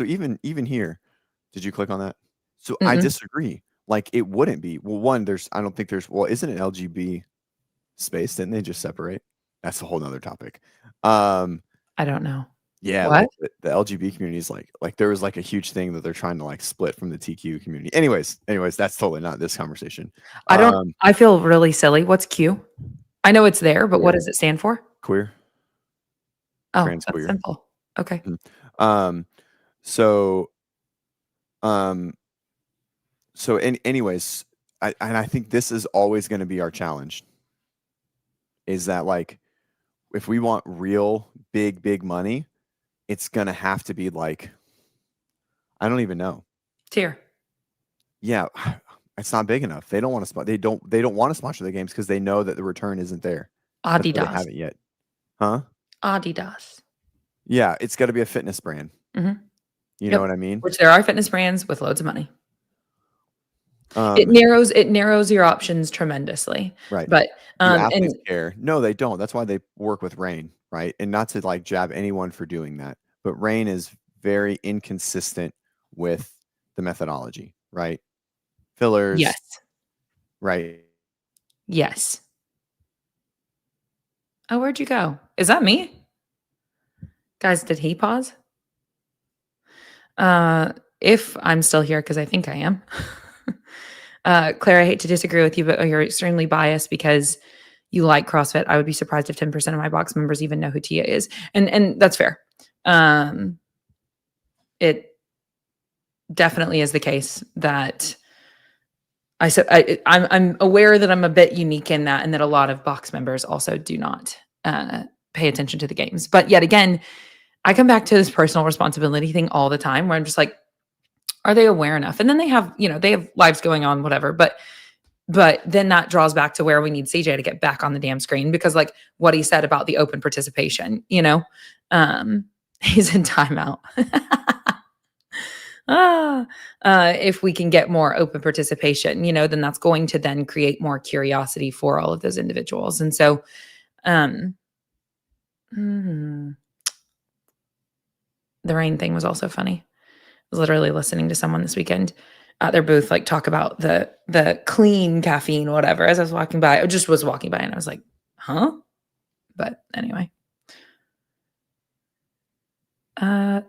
even here, did you click on that? So I disagree. Like it wouldn't be. Well, one, isn't it LGB space? Didn't they just separate? That's a whole nother topic. I don't know. Yeah, what? Like the LGB community is like there was like a huge thing that they're trying to like split from the TQ community. Anyways, that's totally not this conversation. I feel really silly. What's Q? I know it's there, but what does it stand for? Queer. Oh, that's simple. Okay. Anyways, I think this is always going to be our challenge. Is that like, if we want real big money, it's going to have to be like, I don't even know. Tier. Yeah, it's not big enough. They don't want to they don't want to sponsor the games because they know that the return isn't there. Adidas. They haven't yet. Huh? Adidas. Yeah, it's got to be a fitness brand. You know what I mean? Which there are fitness brands with loads of money. It narrows your options tremendously. Right. But athletes care. No, they don't. That's why they work with Rain, right? And not to like jab anyone for doing that, but Rain is very inconsistent with the methodology, right? Fillers. Yes. Right. Yes. Oh, where'd you go? Is that me? Guys, did he pause? If I'm still here, because I think I am. Claire, I hate to disagree with you, but you're extremely biased because you like CrossFit. I would be surprised if 10% of my box members even know who Tia is. And that's fair. It definitely is the case that I'm aware that I'm a bit unique in that, and that a lot of box members also do not pay attention to the games. But yet again, I come back to this personal responsibility thing all the time where I'm just like, are they aware enough? And then they have, they have lives going on, whatever. But then that draws back to where we need CJ to get back on the damn screen because like what he said about the open participation, he's in timeout. If we can get more open participation, then that's going to then create more curiosity for all of those individuals. And so, the rain thing was also funny. I was literally listening to someone this weekend at their booth, like talk about the clean caffeine, whatever, as I was walking by. I just was walking by and I was like, huh? But anyway. Oh,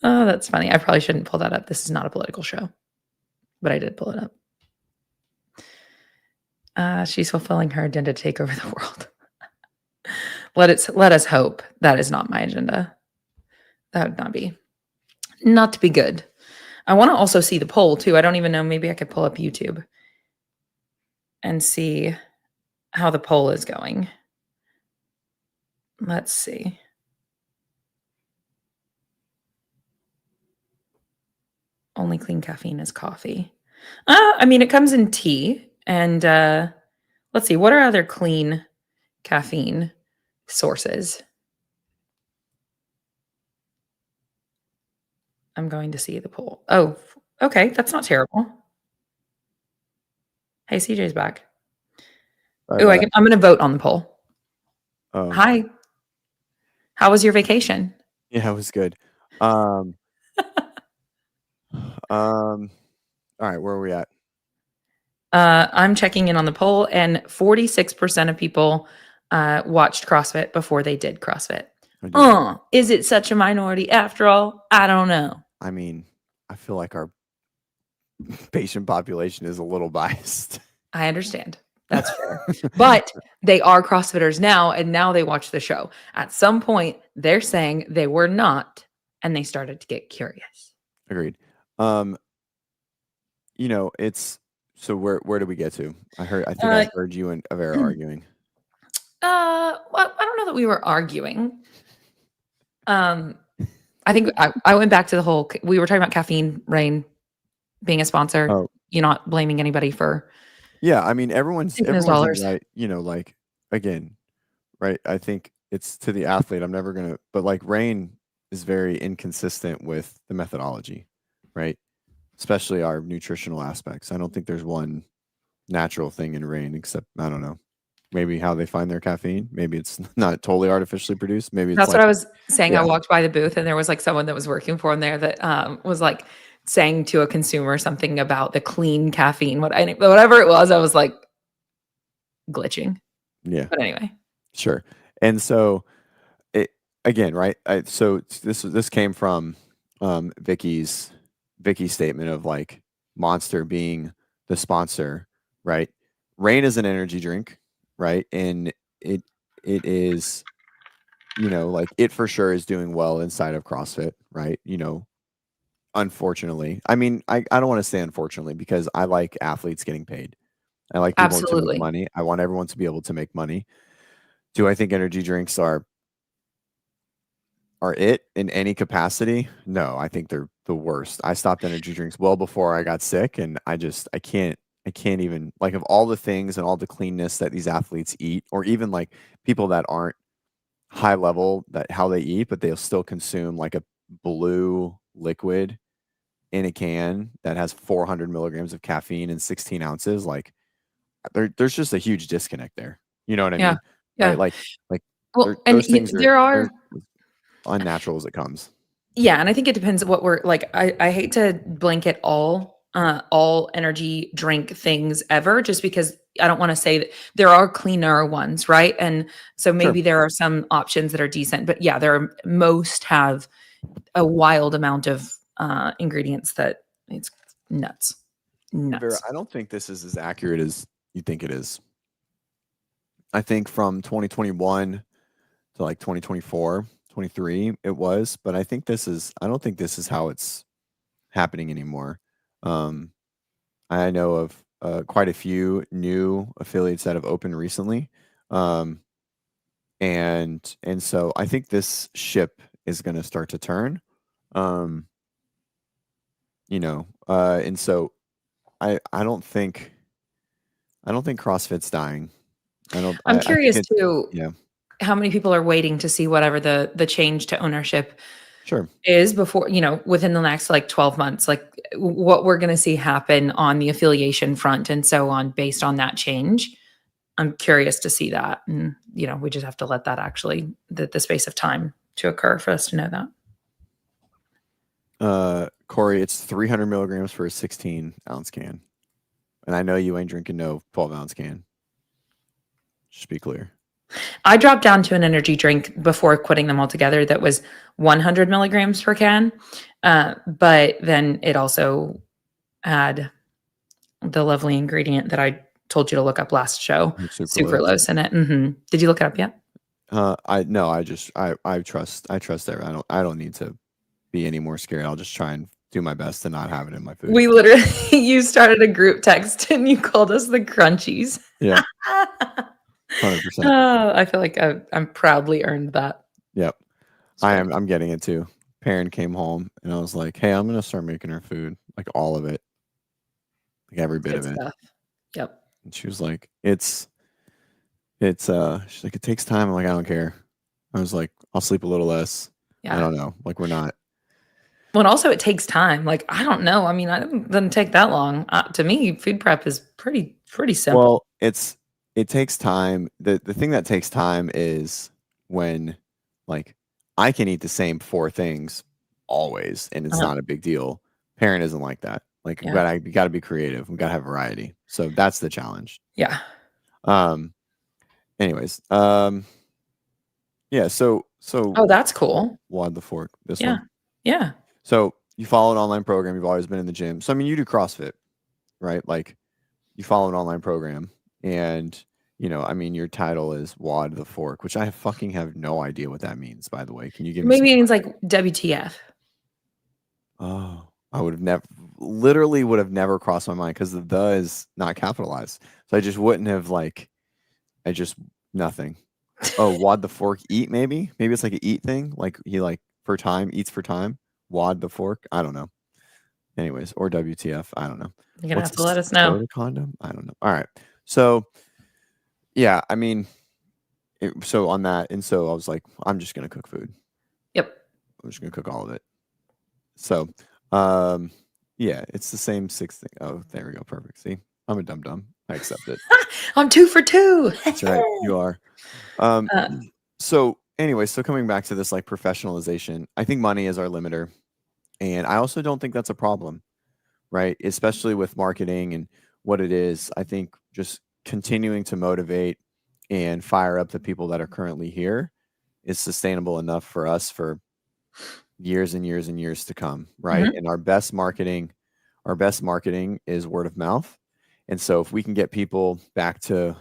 that's funny. I probably shouldn't pull that up. This is not a political show, but I did pull it up. She's fulfilling her agenda to take over the world. Let us hope that is not my agenda. That would not be good. I want to also see the poll too. I don't even know. Maybe I could pull up YouTube and see how the poll is going. Let's see. Only clean caffeine is coffee. I mean, it comes in tea. And let's see. What are other clean caffeine sources? I'm going to see the poll. Oh, okay. That's not terrible. Hey, CJ's back. Oh, I'm going to vote on the poll. Oh. Hi. How was your vacation? Yeah, it was good. All right, where are we at? I'm checking in on the poll, and 46% of people watched CrossFit before they did CrossFit. Is it such a minority after all? I don't know. I mean, I feel like our patient population is a little biased. I understand. That's fair. But they are CrossFitters now, and now they watch the show. At some point, they're saying they were not, and they started to get curious. Agreed. It's so where did we get to? I think I heard you and Avera arguing. Well, I don't know that we were arguing. I think I went back to the whole. We were talking about caffeine, Rain, being a sponsor. Oh. You're not blaming anybody for. Yeah, I mean everyone's right. Like again, right? I think it's to the athlete. I'm never gonna, but like Rain is very inconsistent with the methodology, right? Especially our nutritional aspects. I don't think there's one natural thing in Rain except, I don't know, maybe how they find their caffeine. Maybe it's not totally artificially produced. Maybe that's what I was saying. Yeah. I walked by the booth and there was like someone that was working for him there that was like saying to a consumer something about the clean caffeine, whatever it was. I was like glitching. Yeah. But anyway. Sure. And so again, right. So this came from Vicky's statement of like Monster being the sponsor, right? Rain is an energy drink, right? And it is, like it for sure is doing well inside of CrossFit, right? Unfortunately, I mean, I don't want to say unfortunately because I like athletes getting paid. I like people to make money. I want everyone to be able to make money. Do I think energy drinks are it in any capacity? No, I think they're the worst. I stopped energy drinks well before I got sick, and I can't even, like, of all the things and all the cleanness that these athletes eat, or even like people that aren't high level, that how they eat, but they'll still consume like a blue liquid in a can that has 400 milligrams of caffeine and 16 ounces. Like there's just a huge disconnect there. You know what I mean? Yeah. Right? Like well, and things there are unnatural as it comes. Yeah. And I think it depends what we're like. I hate to blanket all energy drink things ever, just because I don't want to say that there are cleaner ones. Right. And so maybe there are some options that are decent, but yeah, most have a wild amount of ingredients that it's nuts. Vera, I don't think this is as accurate as you think it is. I think from 2021 to like 2024, 23, it was, but I don't think this is how it's happening anymore. I know of quite a few new affiliates that have opened recently. And so I think this ship is going to start to turn. And so I don't think CrossFit's dying. I'm I think curious it, too, yeah, how many people are waiting to see whatever the change to ownership sure. is before, within the next like 12 months, like what we're going to see happen on the affiliation front and so on based on that change. I'm curious to see that. And, we just have to let that actually, the space of time to occur for us to know that. Corey, it's 300 milligrams for a 16-ounce can. And I know you ain't drinking no 12-ounce can. Just be clear. I dropped down to an energy drink before quitting them altogether that was 100 milligrams per can. But then it also had the lovely ingredient that I told you to look up last show, sucralose in it. Did you look it up yet? I trust there. I don't need to be any more scared. I'll just try and do my best to not have it in my food. We literally, you started a group text and you called us the crunchies. Yeah. 100%. Oh, I feel like I'm proudly earned that. Yep. I'm getting it too. Perrin came home and I was like, hey, I'm going to start making her food, like all of it, like every bit of it. Stuff. Yep. And she was like, she's like, it takes time. I'm like, I don't care. I was like, I'll sleep a little less. Yeah. I don't know. Like, we're not. Well, and also it takes time. Like, I don't know. I mean, it doesn't take that long. To me, food prep is pretty simple. Well, it takes time. The thing that takes time is when, like, I can eat the same 4 things always, and it's not a big deal. Parent isn't like that. Like, you got to be creative. We got to have variety. So that's the challenge. Yeah. Anyways, yeah. So. Oh, that's cool. WOD the fork. This one. Yeah. So you follow an online program. You've always been in the gym. So I mean, you do CrossFit, right? Like, you follow an online program, and I mean, your title is WOD the fork, which I fucking have no idea what that means. By the way, can you give me? Maybe it means like WTF. Oh, I would have never crossed my mind because the is not capitalized, so I just wouldn't have nothing. Oh, WOD the fork eat maybe it's like an eat thing, like he for time eats for time. WOD the fork, I don't know. Anyways, or WTF, I don't know. You're gonna have to let us know. Soda condom, I don't know. All right, so yeah, I mean, so on that, and so I was like, I'm just gonna cook food. Yep, I'm just gonna cook all of it. So, yeah, it's the same 6 thing. Oh, there we go, perfect. See, I'm a dum. I accept it. I'm 2 for 2. That's right, you are. So anyway, so coming back to this like professionalization, I think money is our limiter. And I also don't think that's a problem, right? Especially with marketing and what it is. I think just continuing to motivate and fire up the people that are currently here is sustainable enough for us for years and years and years to come, right? And our best marketing is word of mouth. And so if we can get people back to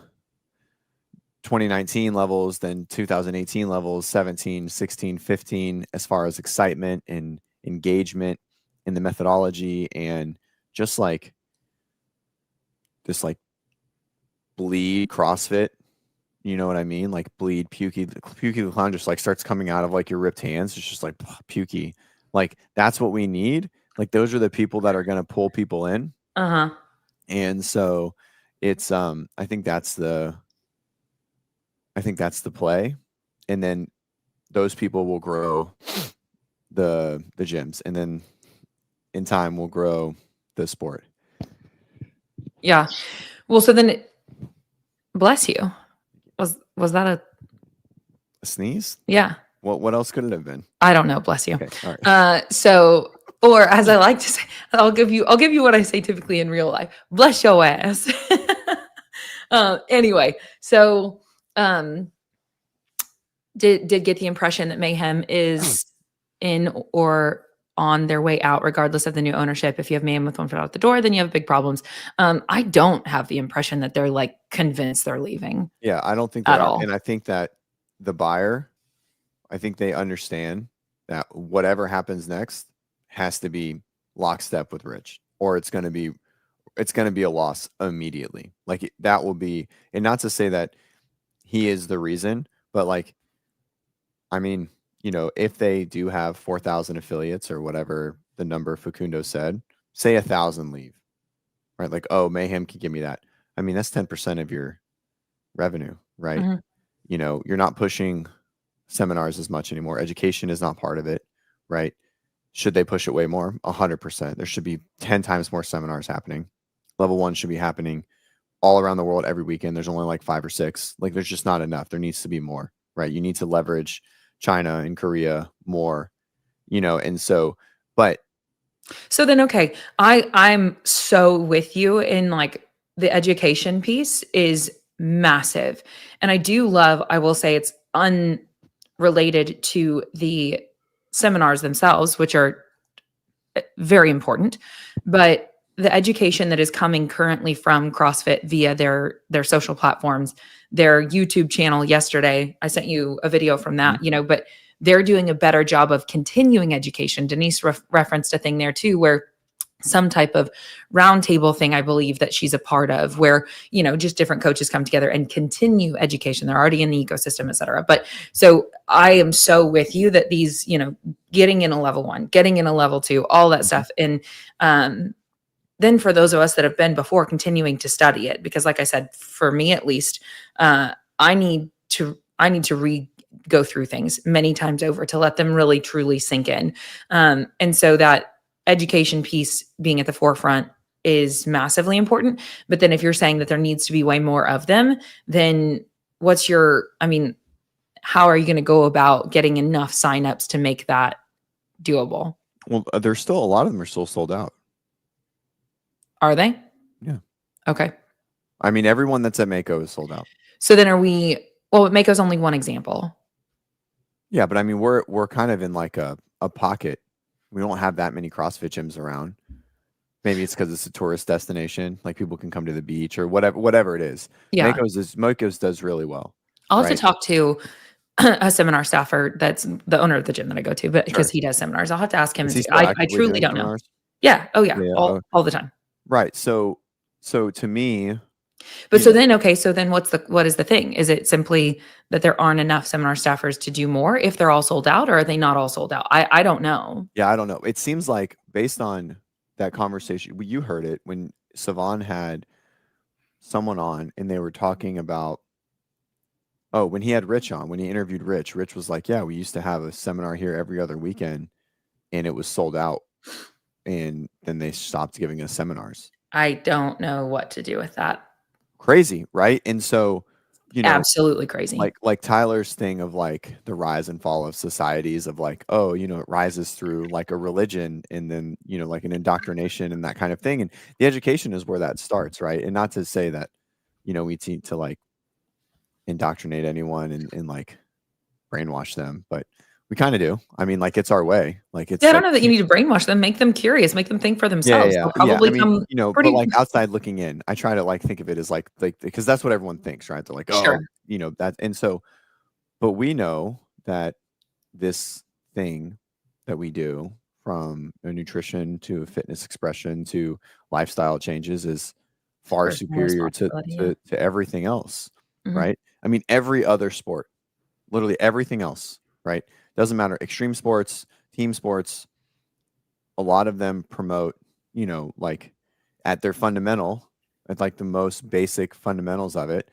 2019 levels, then 2018 levels, 17, 16, 15, as far as excitement and engagement in the methodology, and just like this like bleed CrossFit, you know what I mean? Like bleed pukey the clown just like starts coming out of like your ripped hands. It's just like pukey. Like that's what we need. Like those are the people that are going to pull people in. And so it's I think that's the play. And then those people will grow the gyms, and then in time we'll grow the sport. Yeah. Well, so then bless you. Was that a sneeze? Yeah. What else could it have been? I don't know. Bless you. Okay, all right. So, or as I like to say, I'll give you what I say typically in real life. Bless your ass. Anyway, so did get the impression that Mayhem is in or on their way out, regardless of the new ownership. If you have Mayhem with one foot out the door, then you have big problems. I don't have the impression that they're like convinced they're leaving. Yeah, I don't think at all. And I think that the buyer, I think they understand that whatever happens next has to be lockstep with Rich, or it's going to be it's going to be a loss immediately. Like that will be, and not to say that he is the reason, but like, I mean, if they do have 4,000 affiliates or whatever the number Facundo said, say 1,000 leave, right? Like, oh, Mayhem can give me that. I mean, that's 10% of your revenue, right? Mhm. You're not pushing seminars as much anymore. Education is not part of it, right? Should they push it way more? 100%. There should be 10 times more seminars happening. Level 1 should be happening all around the world every weekend. There's only like 5 or 6. Like there's just not enough. There needs to be more, right? You need to leverage China and Korea more, and so, but So then, okay, I'm so with you in like the education piece is massive. And I will say it's unrelated to the seminars themselves, which are very important, but the education that is coming currently from CrossFit via their social platforms, their YouTube channel yesterday, I sent you a video from that, but they're doing a better job of continuing education. Denise referenced a thing there too, where some type of roundtable thing, I believe that she's a part of, where, just different coaches come together and continue education. They're already in the ecosystem, et cetera. But so I am so with you that these, getting in a level 1, getting in a level 2, all that stuff. And then for those of us that have been before, continuing to study it, because like I said, for me at least, I need to go through things many times over to let them really truly sink in. And so that education piece being at the forefront is massively important. But then if you're saying that there needs to be way more of them, then how are you going to go about getting enough signups to make that doable? Well, there's still a lot of them are still sold out. Are they? Yeah. Okay. I mean, everyone that's at Mako is sold out. So then Mako's only one example. Yeah, but I mean, we're kind of in like a pocket. We don't have that many CrossFit gyms around. Maybe it's because it's a tourist destination, like people can come to the beach or whatever it is. Yeah. Mako's does really well. I'll have to right? talk to a seminar staffer that's the owner of the gym that I go to, but because he does seminars, I'll have to ask him. Is And he see. still I actively truly doing don't know. seminars? Yeah. Oh yeah. Yeah. All the time. Right. So to me, But so then what is the thing? Is it simply that there aren't enough seminar staffers to do more if they're all sold out, or are they not all sold out? I don't know. yeah, I don't know. It seems like based on that conversation, you heard it when Savan had someone on and they were talking about, when he had Rich on, when he interviewed Rich was like, yeah, we used to have a seminar here every other weekend and it was sold out. And then they stopped giving us seminars. I don't know what to do with that. Crazy, right? And so, Absolutely crazy. like Tyler's thing of like the rise and fall of societies of like, it rises through like a religion and then, like an indoctrination and that kind of thing. And the education is where that starts, right? And not to say that, we need to like indoctrinate anyone and like brainwash them, but we kind of do. I mean, like it's our way. Like it's Yeah, I don't like know that you need to brainwash them. Make them curious. Make them think for themselves. They'll probably I mean, come but pretty like outside looking in, I try to like think of it as like because that's what everyone thinks, right? They're like, sure. that, and so, but we know that this thing that we do, from a nutrition to a fitness expression to lifestyle changes, is far Personal superior to responsibility, yeah. everything else, Mhm. right? I mean, every other sport, literally everything else, right? Doesn't matter. Extreme sports, team sports, a lot of them promote, like at their fundamental, at like the most basic fundamentals of it,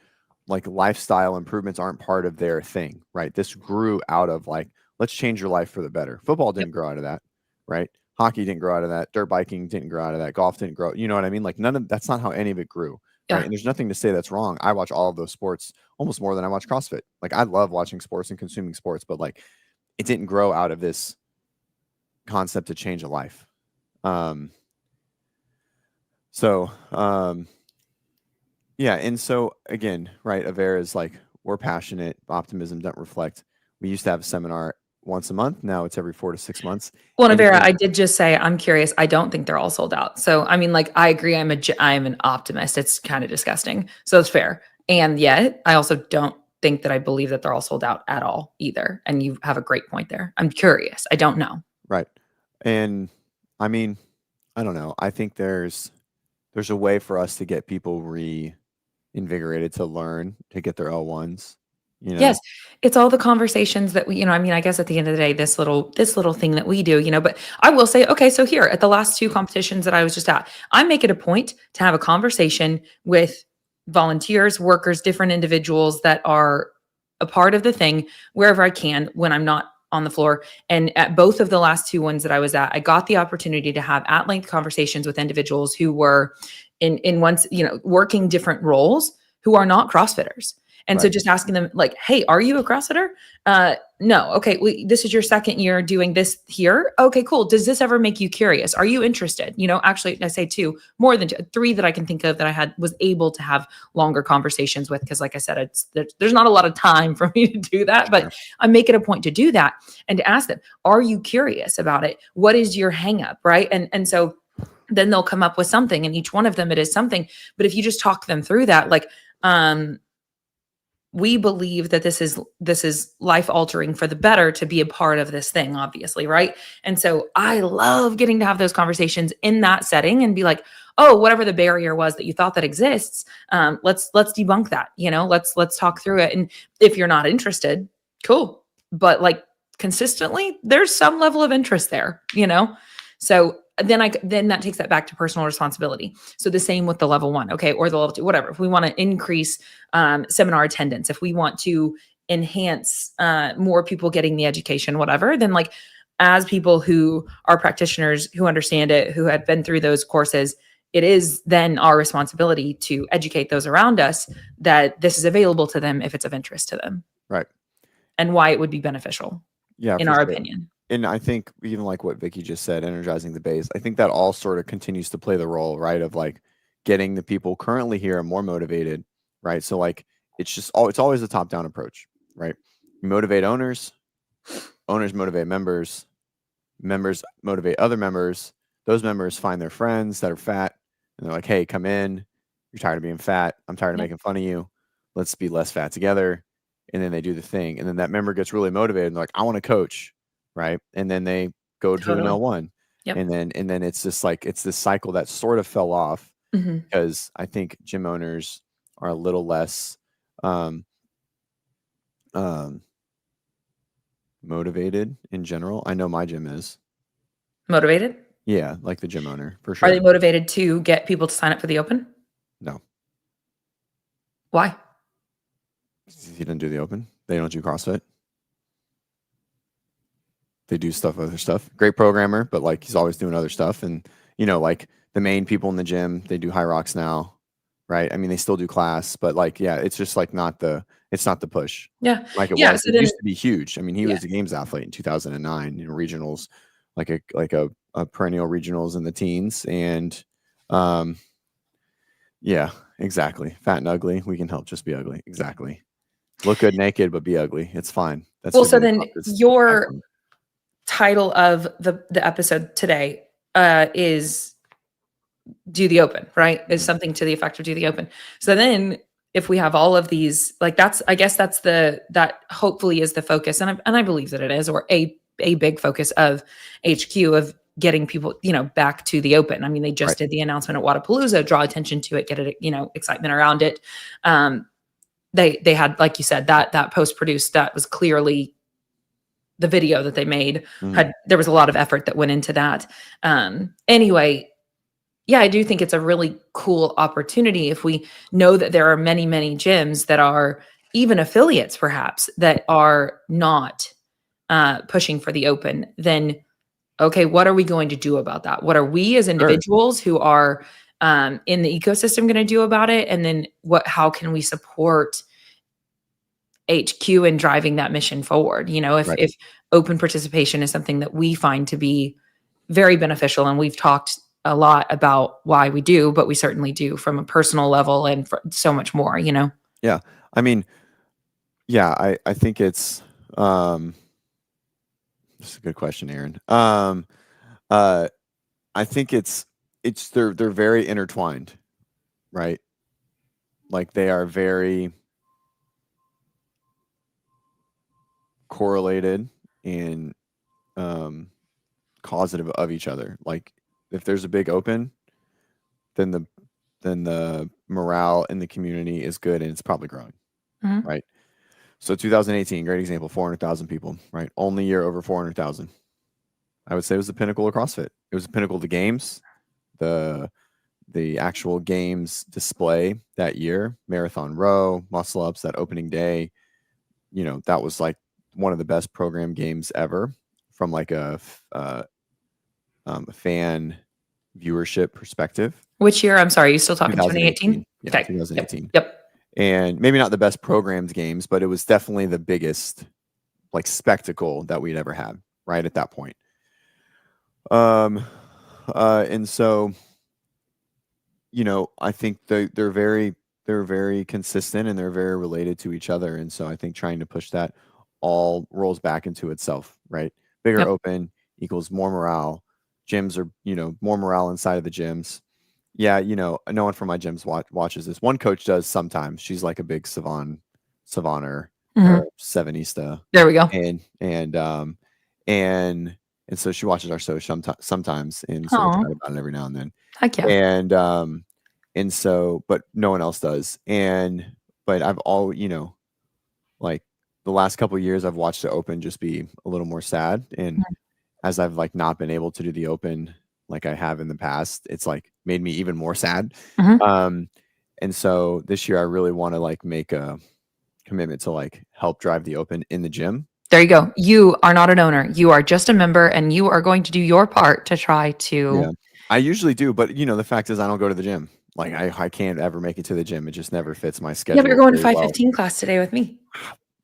like lifestyle improvements aren't part of their thing, right? This grew out of like, let's change your life for the better. Football Yep. didn't grow out of that, right? Hockey didn't grow out of that. Dirt biking didn't grow out of that. Golf didn't grow. You know what I mean? Like that's not how any of it grew, right? Yeah. And there's nothing to say that's wrong. I watch all of those sports almost more than I watch CrossFit. Like I love watching sports and consuming sports, but like it didn't grow out of this concept to change a life. Yeah. And so again, right, Avera is like, we're passionate, optimism don't reflect. We used to have a seminar once a month. Now it's every 4 to 6 months. Well, Vera, I did just say I'm curious. I don't think they're all sold out. So I mean, like I agree. I'm an optimist. It's kind of disgusting. So it's fair. And yet I also don't think that I believe that they're all sold out at all either. And you have a great point there. I'm curious. I don't know. Right. And I mean, I don't know. I think there's there's a way for us to get people reinvigorated to learn, to get their L1s, you Yes, know? it's all the conversations that we, I mean, I guess at the end of the day, this little thing that we do, but I will say, okay, so here at the last two competitions that I was just at, I make it a point to have a conversation with volunteers, workers, different individuals that are a part of the thing wherever I can when I'm not on the floor. And at both of the last two ones that I was at, I got the opportunity to have at length conversations with individuals who were in once, working different roles who are not CrossFitters. And so Right. just asking them like, hey, are you a CrossFitter? No. Okay. This is your second year doing this here. Okay, cool. Does this ever make you curious? Are you interested? Actually, I say two, more than two, three that I can think of that was able to have longer conversations with. Cause like I said, there's not a lot of time for me to do that, but Sure. I make it a point to do that and to ask them, are you curious about it? What is your hang up? Right. And so then they'll come up with something, and each one of them, it is something. But if you just talk them through that, like, we believe that this is life altering for the better to be a part of this thing, obviously, right? And so I love getting to have those conversations in that setting and be like, oh, whatever the barrier was that you thought that exists, let's debunk that. Let's talk through it. And if you're not interested, cool, but like consistently, there's some level of interest there. So then that takes that back to personal responsibility. So the same with the level 1, okay, or the level 2, whatever. If we want to increase seminar attendance, if we want to enhance more people getting the education, whatever, then like as people who are practitioners, who understand it, who have been through those courses, it is then our responsibility to educate those around us that this is available to them if it's of interest to them. Right. And why it would be beneficial, Yeah, in for our sure. opinion. And I think even like what Vicky just said, energizing the base, I think that all sort of continues to play the role, right? Of like getting the people currently here more motivated, right? So like it's always a top-down approach, right? You motivate owners, owners motivate members, members motivate other members, those members find their friends that are fat, and they're like, hey, come in. You're tired of being fat. I'm tired of Yep. making fun of you. Let's be less fat together. And then they do the thing. And then that member gets really motivated and they're like, I want to coach. Right. And then they go to an Totally. L1. Yep. And then it's just like it's this cycle that sort of fell off Mhm. because I think gym owners are a little less um, motivated in general. I know my gym is. Motivated? Yeah, like the gym owner for Are sure. they motivated to get people to sign up for the open? No, Why? he didn't do the open. They don't do CrossFit. They do stuff, other stuff. Great programmer, but like he's always doing other stuff. And like the main people in the gym, they do high rocks now, right? I mean, they still do class, but like, yeah, it's just like it's not the push Yeah. like it Yeah, was. so It then used to be huge. I mean, he yeah, was a games athlete in 2009 in regionals, like a perennial regionals in the teens, and yeah, exactly. Fat and ugly. We can help just be ugly. Exactly. Look good naked, but be ugly. It's fine. That well, should so be the then toughest your acronym. title of the episode today, is "Do the Open," right? Is Mhm. something to the effect of "Do the Open." So then if we have all of these, like I guess that's that hopefully is the focus, and I believe that it is, or a big focus of HQ, of getting people, back to the open. I mean, they just Right. did the announcement at Wadapalooza, draw attention to it, get it, excitement around it. Um, they had, like you said, that post produced, that was clearly the video that they made, Mhm. there was a lot of effort that went into that. Anyway, yeah, I do think it's a really cool opportunity if we know that there are many, many gyms that are even affiliates, perhaps, that are not pushing for the open. Then, okay, what are we going to do about that? What are we as Sure. individuals who are in the ecosystem going to do about it? And then how can we support HQ in driving that mission forward? Right. If open participation is something that we find to be very beneficial, and we've talked a lot about why we do, but we certainly do from a personal level and so much more. Yeah. I mean, yeah, I think it's that's a good question, Aaron. Uh I think they're very intertwined, right? Like they are very correlated and causative of each other. Like if there's a big open, then the the morale in the community is good, and it's probably growing, Mhm. right? So 2018, great example, 400,000 people, right? Only year over 400,000. I would say it was the pinnacle of CrossFit. It was the pinnacle of the games, the actual games display that year, marathon row, muscle ups, that opening day. That was like one of the best program games ever from like a fan viewership perspective. Which year? I'm sorry, you still talking 2018. 2018? Yeah, Okay. 2018. Yep. And maybe not the best programmed games, but it was definitely the biggest like spectacle that we'd ever had right at that point. And so, I think they're very consistent and they're very related to each other. And so I think trying to push that all rolls back into itself, right? Bigger Yep. open equals more morale. Gyms are, more morale inside of the gyms. Yeah, no one from my gyms watches this. One coach does sometimes. She's like a big Savonner Mhm. or Sevenista. There we go. And so she watches our show sometimes, and so we Aw. chat about it every now and then. Heck yeah. And so, but no one else does. But I've like the last couple of years, I've watched the Open just be a little more sad. And Mhm. as I've like not been able to do the Open like I have in the past, it's like made me even more sad. Mhm. And so this year I really want to like make a commitment to like help drive the Open in the gym. There you go. You are not an owner. You are just a member, and you are going to do your part to try to. Yeah, I usually do, but the fact is I don't go to the gym. Like I can't ever make it to the gym. It just never fits my Yeah, but you're schedule going to very well. 5:15 class today with me.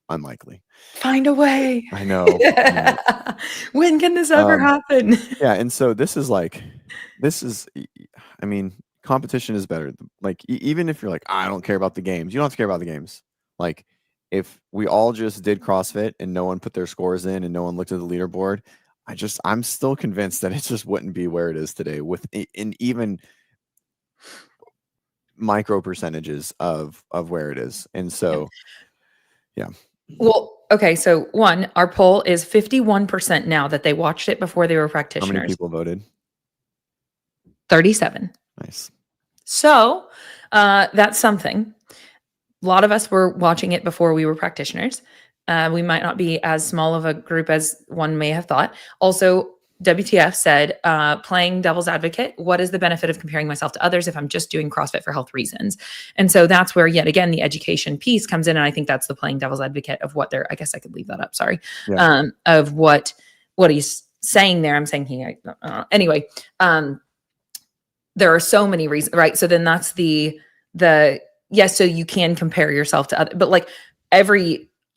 Unlikely. Find a way. I know. When can this ever happen? Yeah, and so this is, I mean, competition is better. Like, even if you're like, "I don't care about the games," you don't have to care about the games. Like, if we all just did CrossFit and no one put their scores in and no one looked at the leaderboard, I'm still convinced that it just wouldn't be where it is today with in even micro percentages of where it is. And so, yeah. Well, okay, so one, our poll is 51% now that they watched it before they were How many practitioners. people voted? 37. Nice. So, that's something. A lot of us were watching it before we were practitioners. We might not be as small of a group as one may have thought. Also, WTF said, playing devil's advocate, what is the benefit of comparing myself to others if I'm just doing CrossFit for health reasons? And so that's where, yet again, the education piece comes in. And I think that's the playing devil's advocate of what they're, I guess I could leave that up, sorry, Yeah. of what he's saying there. I'm saying he, anyway, there are so many reasons, right? So then that's the yes, so you can compare yourself to other, but like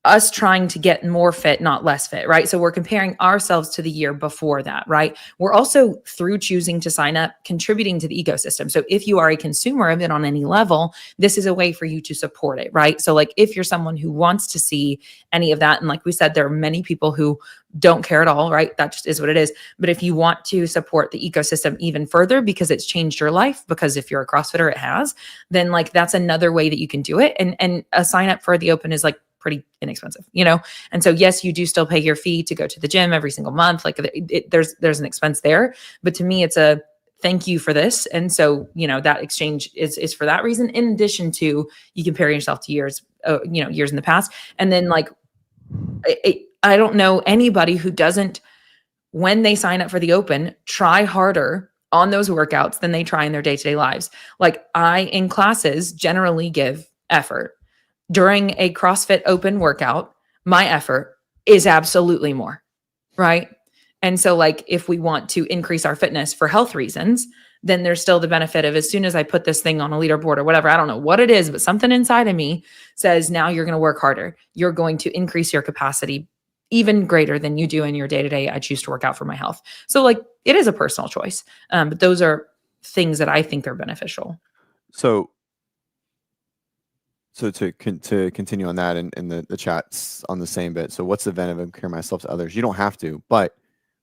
us trying to get more fit, not less fit, right? So we're comparing ourselves to the year before that, right? We're also, through choosing to sign up, contributing to the ecosystem. So if you are a consumer of it on any level, this is a way for you to support it, right? So like if you're someone who wants to see any of that, and like we said, there are many people who don't care at all, right? That just is what it is. But if you want to support the ecosystem even further because it's changed your life, because if you're a CrossFitter, it has, then like that's another way that you can do it. And a sign up for the Open is like pretty inexpensive, And so, yes, you do still pay your fee to go to the gym every single month. Like there's an expense there, but to me, it's a thank you for this. And so, that exchange is for that reason. In addition to, you compare yourself to years in the past. And then like, I don't know anybody who doesn't, when they sign up for the Open, try harder on those workouts than they try in their day-to-day lives. Like in classes generally give effort. During a CrossFit Open workout, my effort is absolutely more, right? And so like if we want to increase our fitness for health reasons, then there's still the benefit of, as soon as I put this thing on a leaderboard or whatever, I don't know what it is, but something inside of me says, now you're going to work harder. You're going to increase your capacity even greater than you do in your day-to-day. I choose to work out for my health. So like it is a personal choice. But those are things that I think are beneficial. So to continue on that, and the chat's on the same bit. So what's the benefit of comparing myself to others? You don't have to, but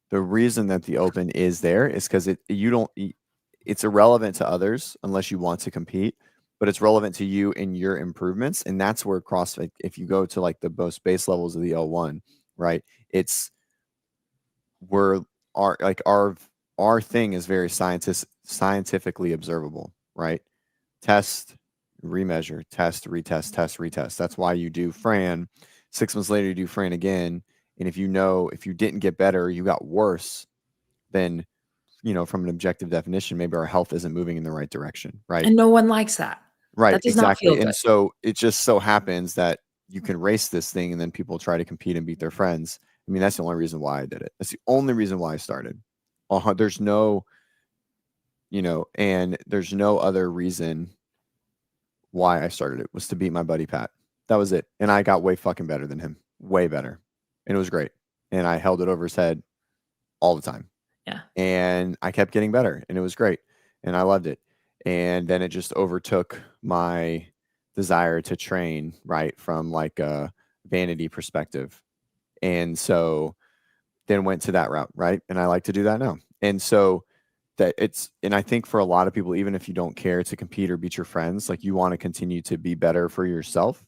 the reason that the Open is there is because it's irrelevant to others unless you want to compete, but it's relevant to you and your improvements. And that's where CrossFit, if you go to like the most base levels of the L1, right? It's where our thing is very scientifically observable, right? test, remeasure, test, retest, test, retest. That's why you do Fran. 6 months later, you do Fran again. And if you didn't get better, you got worse, then, from an objective definition, maybe our health isn't moving in the right direction, right? And no one likes that. Right, That does not feel exactly. good. And so it just so happens that you can race this thing and then people try to compete and beat their friends. I mean, that's the only reason why I did it. That's the only reason why I started. There's no, and there's no other reason why I started it was to beat my buddy Pat. That was it. And I got way fucking better than him. Way better. And it was great. And I held it over his head all the time. Yeah. And I kept getting better and it was great. And I loved it. And then it just overtook my desire to train, right, from like a vanity perspective. And so then went to that route, right? And I like to do that now. And so and I think for a lot of people, even if you don't care to compete or beat your friends, like you want to continue to be better for yourself,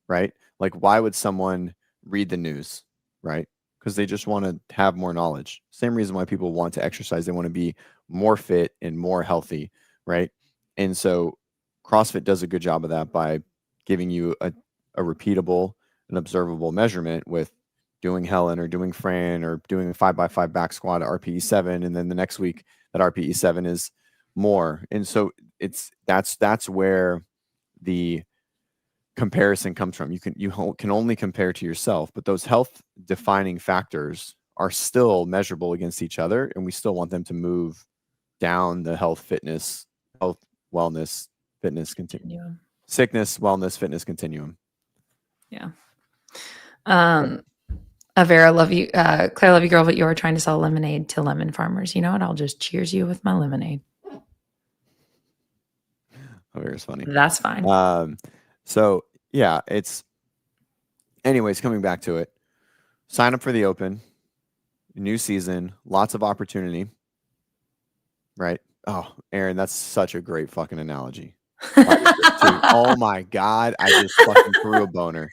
right? Like why would someone read the news, right? Because they just want to have more knowledge. Same reason why people want to exercise. They want to be more fit and more healthy, right? And so CrossFit does a good job of that by giving you a repeatable and observable measurement with doing Helen or doing Fran or doing a 5x5 back squat at RPE 7. And then the next week that RPE 7 is more. And so that's where the comparison comes from. You can only compare to yourself, but those health defining factors are still measurable against each other. And we still want them to move down the health, wellness, fitness continuum. Sickness, wellness, fitness continuum. Yeah. Vera, love you. Claire, love you, girl, but you are trying to sell lemonade to lemon farmers. You know what? I'll just cheers you with my lemonade. Oh, Vera's funny. That's fine. So yeah, anyways, coming back to it, sign up for the open, new season, lots of opportunity, right? Oh, Aaron, that's such a great fucking analogy. Oh my God, I just fucking threw a boner.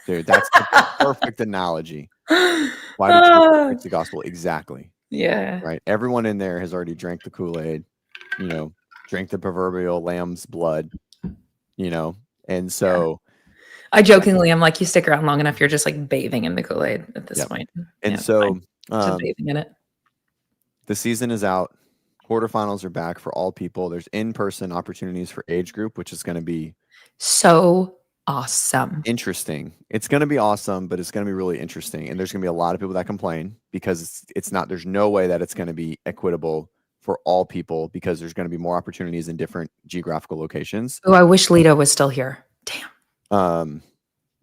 Dude, that's the perfect analogy. Why did you preach the gospel? Exactly. Yeah. Right. Everyone in there has already drank the Kool-Aid, drank the proverbial lamb's blood, and so I jokingly am like, you stick around long enough, you're just like bathing in the Kool-Aid at this point. And so just bathing in it. The season is out. Quarterfinals are back for all people. There's in-person opportunities for age group, which is going to be so awesome. Interesting. It's going to be awesome, but it's going to be really interesting. And there's going to be a lot of people that complain because there's no way that it's going to be equitable for all people because there's going to be more opportunities in different geographical locations. Oh, I wish Lito was still here. Damn.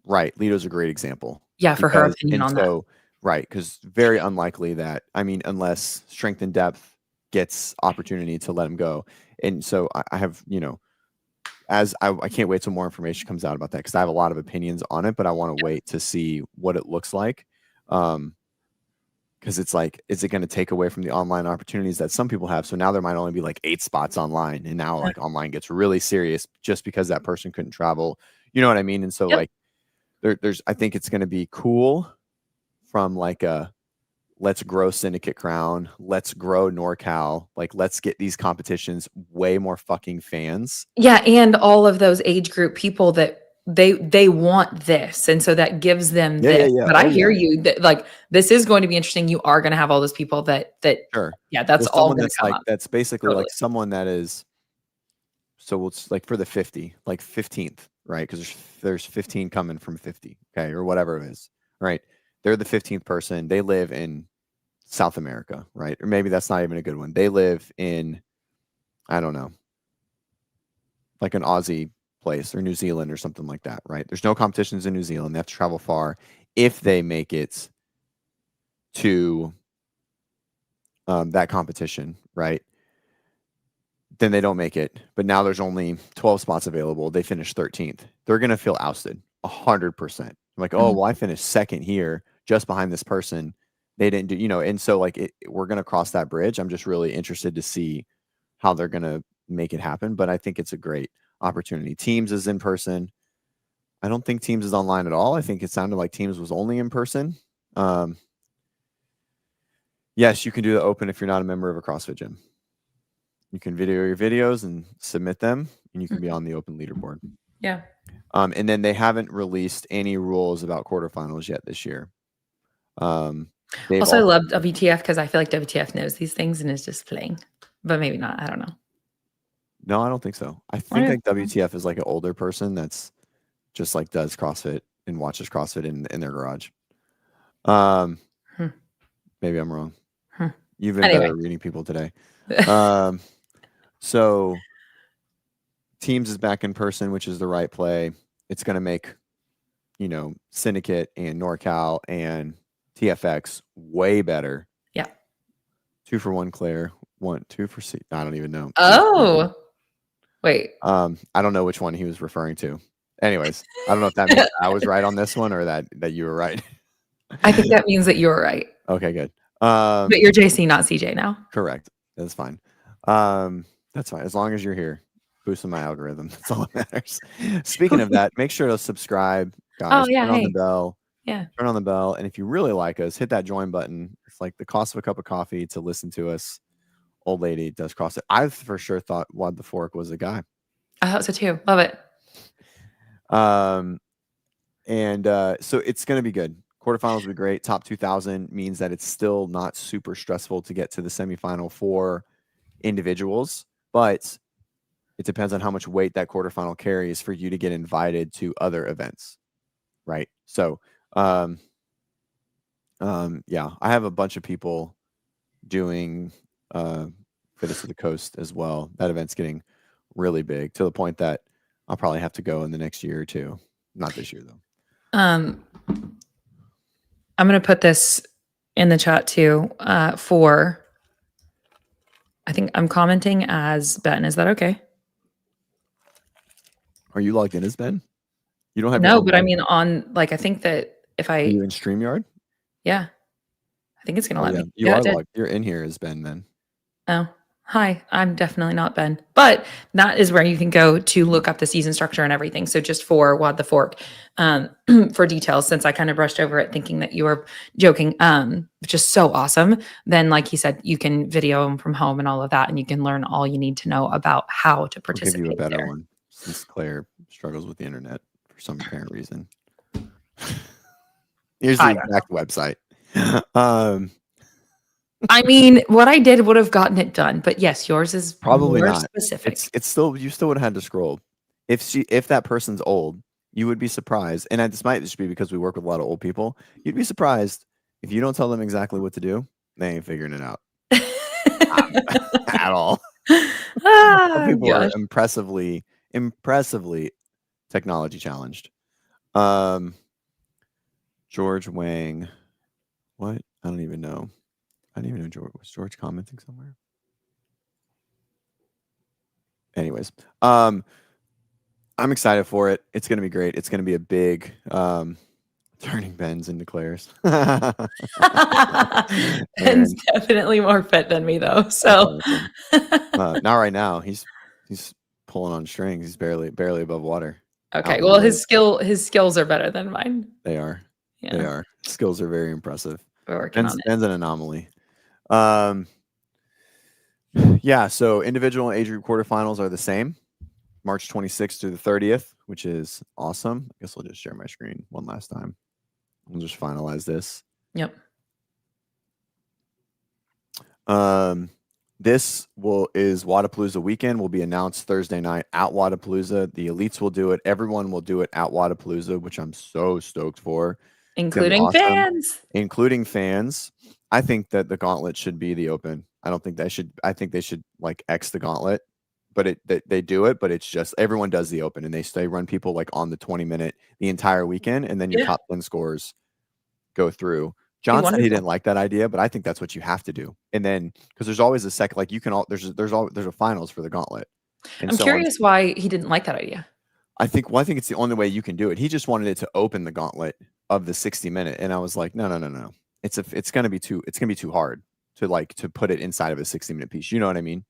Right. Lito's a great example. Yeah, for her opinion on that. Right. Because very unlikely that, unless strength and depth gets opportunity to let him go. And so I have, I can't wait till more information comes out about that because I have a lot of opinions on it, but I want to wait to see what it looks like. Because it's like, is it going to take away from the online opportunities that some people have? So now there might only be like 8 spots online, and now like online gets really serious just because that person couldn't travel. You know what I mean? And so like, I think it's going to be cool from like a let's grow Syndicate Crown, let's grow NorCal, like let's get these competitions way more fucking fans. Yeah, and all of those age group people that they want this, and so that gives them this. But I hear you that like this is going to be interesting. You are going to have all those people that sure, yeah, that's well, all that's like up. That's basically like someone that is. So it's like for the 50, like 15th, right? Because there's 15 coming from 50, okay, or whatever it is, right? They're the 15th person. They live in South America, right? Or maybe that's not even a good one. They live in, I don't know, like an Aussie place or New Zealand or something like that, right? There's no competitions in New Zealand. They have to travel far. If they make it to that competition, right? Then they don't make it. But now there's only 12 spots available. They finish 13th. They're going to feel ousted 100%. I'm like, oh, well, I finished second here just behind this person. They didn't do, and so like we're going to cross that bridge. I'm just really interested to see how they're going to make it happen. But I think it's a great opportunity. Teams is in person. I don't think Teams is online at all. I think it sounded like Teams was only in person. Yes, you can do the open if you're not a member of a CrossFit gym. You can video your videos and submit them. and you can be on the open leaderboard. Yeah. And then they haven't released any rules about quarterfinals yet this year. Also, I love WTF because I feel like WTF knows these things and is just playing, but maybe not. I don't know. No, I don't think so. I think like WTF is like an older person that's just like does CrossFit and watches CrossFit in their garage. Maybe I'm wrong. You've been better at reading people today. So Teams is back in person, which is the right play. It's going to make, Syndicate and NorCal and TFX way better. Yeah. 2 for 1 Claire, 2 for C. I don't even know. Oh, wait. I don't know which one he was referring to. Anyways, I don't know if that means I was right on this one or that you were right. I think that means that you were right. Okay, good. But you're JC, not CJ now. Correct. That's fine. That's fine. As long as you're here, boosting my algorithm. That's all that matters. Speaking of that, make sure to subscribe, guys. Oh, yeah. Turn on the bell. Yeah. Turn on the bell. And if you really like us, hit that join button. It's like the cost of a cup of coffee to listen to us. Old lady does CrossFit. I for sure thought Wad the Fork was a guy. I thought so too. Love it. So it's going to be good. Quarterfinals will be great. Top 2,000 means that it's still not super stressful to get to the semifinal for individuals, but it depends on how much weight that quarterfinal carries for you to get invited to other events, right? So, yeah, I have a bunch of people doing Fitness to the Coast as well. That event's getting really big to the point that I'll probably have to go in the next year or two. Not this year though. I'm going to put this in the chat too. I think I'm commenting as Ben. Is that okay? Are you logged in as Ben? You don't have no, but I mean I think that if Are you in StreamYard? Yeah. I think it's going to let me. You are logged. You're in here as Ben then. Oh, hi. I'm definitely not Ben. But that is where you can go to look up the season structure and everything. So just for Wad the Fork, for details, since I kind of brushed over it thinking that you were joking, which is so awesome. Then, like he said, you can video them from home and all of that, and you can learn all you need to know about how to participate. I'll give you a better one, since Claire struggles with the internet for some apparent reason. Here's the exact website. I mean, what I did would have gotten it done, but yes, yours is probably more not specific. It's still, you still would have had to scroll. If that person's old, you would be surprised. And this might just be because we work with a lot of old people. You'd be surprised if you don't tell them exactly what to do, they ain't figuring it out at all. People are impressively technology challenged. George Wang, what? I don't even know. George was commenting somewhere. Anyways, I'm excited for it. It's going to be great. It's going to be a big turning Ben's into Claire's. Ben's definitely more fit than me though. So not right now. He's pulling on strings. He's barely above water. Okay. Well, his skills are better than mine. They are. Yeah. They are. Skills are very impressive. We're working on it. Ben's an anomaly. Yeah, so individual and age group quarterfinals are the same, March 26th through the 30th, which is awesome. I guess I'll just share my screen one last time. We'll just finalize this. Yep. This is Wadapalooza weekend. Will be announced Thursday night at Wadapalooza. The elites will do it. Everyone will do it at Wadapalooza, which I'm so stoked for. Including awesome. Fans. Including fans. I think that the gauntlet should be the open. I don't think they should. I think they should like X the gauntlet, but they do it. But it's just everyone does the open, and they run people like on the 20-minute the entire weekend, and then your top 10 scores go through. John said he didn't like that idea, but I think that's what you have to do. And then because there's always a second, like you can all there's a finals for the gauntlet. And I'm curious why he didn't like that idea. I think it's the only way you can do it. He just wanted it to open the gauntlet of the 60-minute, and I was like, no. It's gonna be too hard to put it inside of a 60-minute piece. You know what I mean?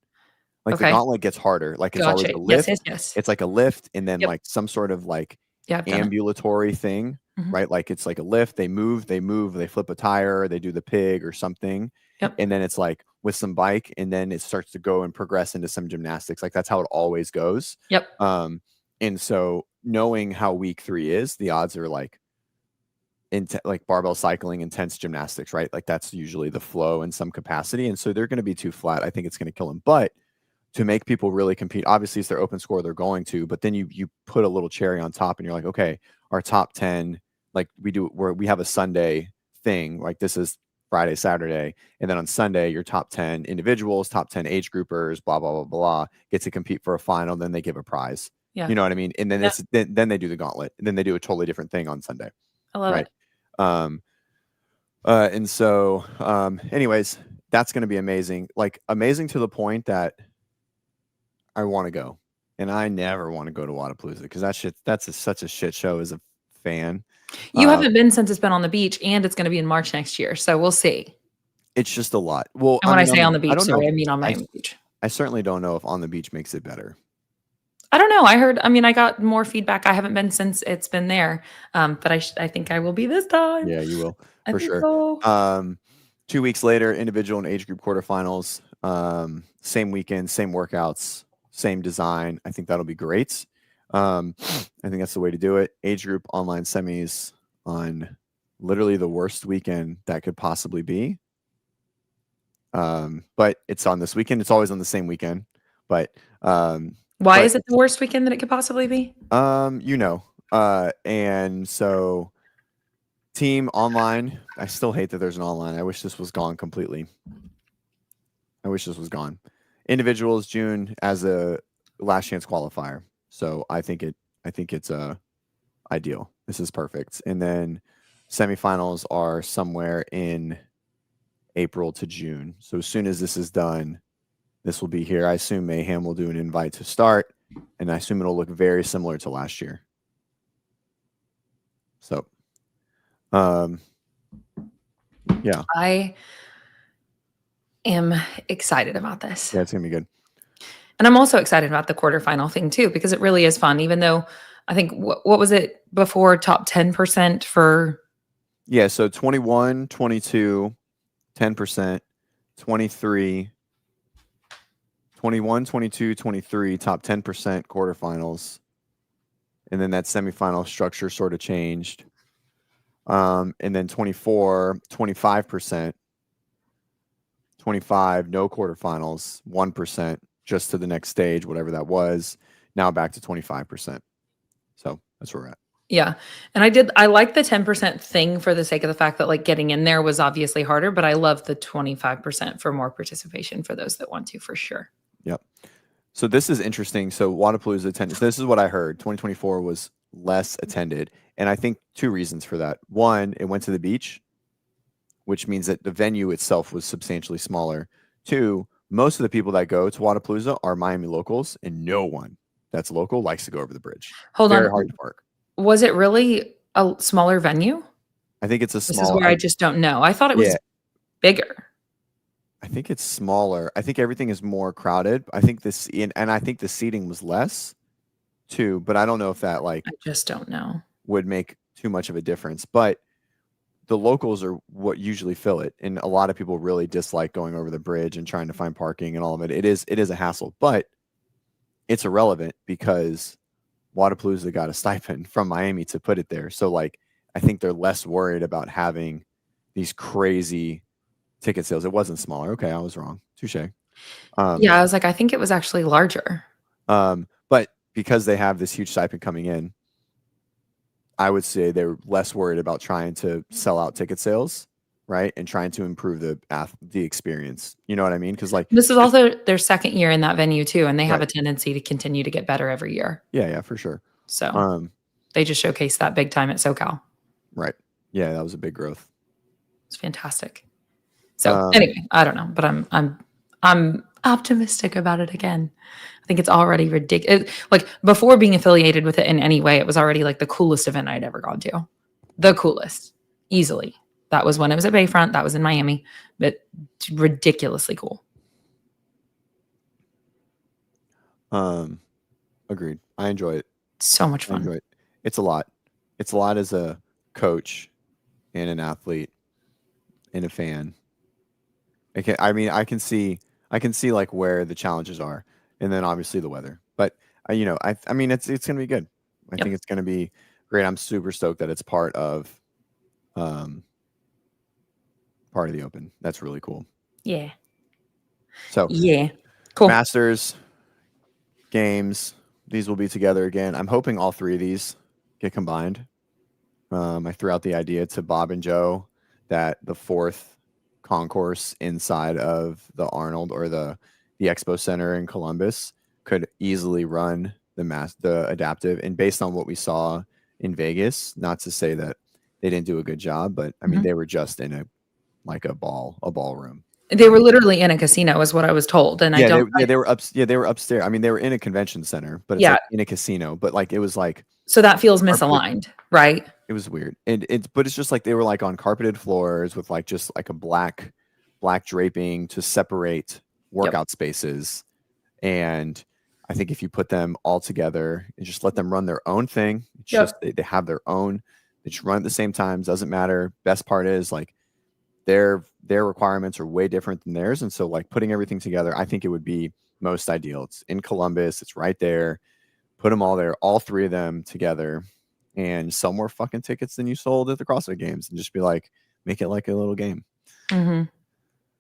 Like the gauntlet gets harder. Like it's always a lift. Yes. It's like a lift, and then like some sort of like ambulatory thing, right? Like it's like a lift. They move, they flip a tire, they do the pig or something, and then it's like with some bike, and then it starts to go and progress into some gymnastics. Like that's how it always goes. Yep. And so knowing how week 3 is, the odds are like like barbell cycling, intense gymnastics, right? Like that's usually the flow in some capacity. And so they're going to be too flat. I think it's going to kill them. But to make people really compete, obviously it's their open score, they're going to, but then you put a little cherry on top and you're like, okay, our top 10, like we have a Sunday thing, like this is Friday, Saturday. And then on Sunday, your top 10 individuals, top 10 age groupers, blah, blah, blah, blah, get to compete for a final. Then they give a prize. Yeah. You know what I mean? And then then they do the gauntlet, and then they do a totally different thing on Sunday. I love it. And so, anyways, that's going to be amazing. Like amazing to the point that I want to go, and I never want to go to Wodapalooza because that's such a shit show as a fan. You haven't been since it's been on the beach, and it's going to be in March next year. So we'll see. It's just a lot. Well, and when I say on the beach, sorry, I mean on Miami Beach. I certainly don't know if on the beach makes it better. I don't know. I got more feedback. I haven't been since it's been there. But I think I will be this time. Yeah, you will. For sure. So. 2 weeks later, individual and age group quarterfinals, same weekend, same workouts, same design. I think that'll be great. I think that's the way to do it. Age group online semis on literally the worst weekend that could possibly be. But it's on this weekend. It's always on the same weekend. But why is it the worst weekend that it could possibly be? And so team online, I still hate that there's an online. I wish this was gone completely. I wish this was gone. Individuals June as a last chance qualifier. So I think it's ideal. This is perfect. And then semifinals are somewhere in April to June. So as soon as this is done, this will be here. I assume Mayhem will do an invite to start, and I assume it'll look very similar to last year. So, yeah. I am excited about this. Yeah, it's going to be good. And I'm also excited about the quarterfinal thing too, because it really is fun, even though I think, what was it before, top 10% for? Yeah, so 21, 22, 10%, 23, 21, 22, 23, top 10% quarterfinals. And then that semifinal structure sort of changed. And then 24, 25%, 25, no quarterfinals, 1%, just to the next stage, whatever that was. Now back to 25%. So that's where we're at. Yeah. And I like the 10% thing for the sake of the fact that like getting in there was obviously harder, but I love the 25% for more participation for those that want to, for sure. Yep. So this is interesting. So Wodapalooza attendance, this is what I heard. 2024 was less attended. And I think 2 reasons for that. One, it went to the beach, which means that the venue itself was substantially smaller. 2, most of the people that go to Wodapalooza are Miami locals, and no one that's local likes to go over the bridge. Very hard to park. Was it really a smaller venue? I think it's a small. This is where I just don't know. I thought it was bigger. I think it's smaller. I think everything is more crowded. I think I think the seating was less too, but I don't know if that I just don't know would make too much of a difference. But the locals are what usually fill it, and a lot of people really dislike going over the bridge and trying to find parking and all of it. It is a hassle, but it's irrelevant because Wodapalooza got a stipend from Miami to put it there. So I think they're less worried about having these crazy ticket sales. It wasn't smaller. Okay, I was wrong. Touche. Yeah, I was like, I think it was actually larger. But because they have this huge stipend coming in, I would say they're less worried about trying to sell out ticket sales, right? And trying to improve the experience. You know what I mean? Because this is also their second year in that venue too, and they have a tendency to continue to get better every year. Yeah, for sure. So they just showcased that big time at SoCal. Right. Yeah, that was a big growth. It's fantastic. So anyway, I don't know, but I'm optimistic about it again. I think it's already ridiculous. Like before being affiliated with it in any way, it was already like the coolest event I'd ever gone to. The coolest, easily. That was when it was at Bayfront. That was in Miami, but ridiculously cool. Agreed. I enjoy it. So much fun. I enjoy it. It's a lot. It's a lot as a coach and an athlete and a fan I can see like where the challenges are, and then obviously the weather. But I mean it's gonna be good. I think Yep. it's gonna be great. I'm super stoked that it's part of um the Open. That's really cool. Yeah. So Yeah. Cool. Masters games, these will be together again. I'm hoping all three of these get combined. I threw out the idea to Bob and Joe that the fourth concourse inside of the Arnold or the Expo Center in Columbus could easily run the adaptive. And based on what we saw in Vegas, not to say that they didn't do a good job, but I mean they were just in a ballroom. They were literally in a casino, is what I was told, and They were they were upstairs. I mean, they were in a convention center, but it's like in a casino. But like it was like so that feels misaligned, right? It was weird, and but it's just like they were like on carpeted floors with like just like a black draping to separate workout spaces, and I think if you put them all together and just let them run their own thing, it's just they have their own. They just run at the same times. Doesn't matter. Best part is like their requirements are way different than theirs, and so like putting everything together, I think it would be most ideal. It's in Columbus. It's right there. Put them all there, all three of them together, and sell more fucking tickets than you sold at the CrossFit Games, and just be like, make it like a little game.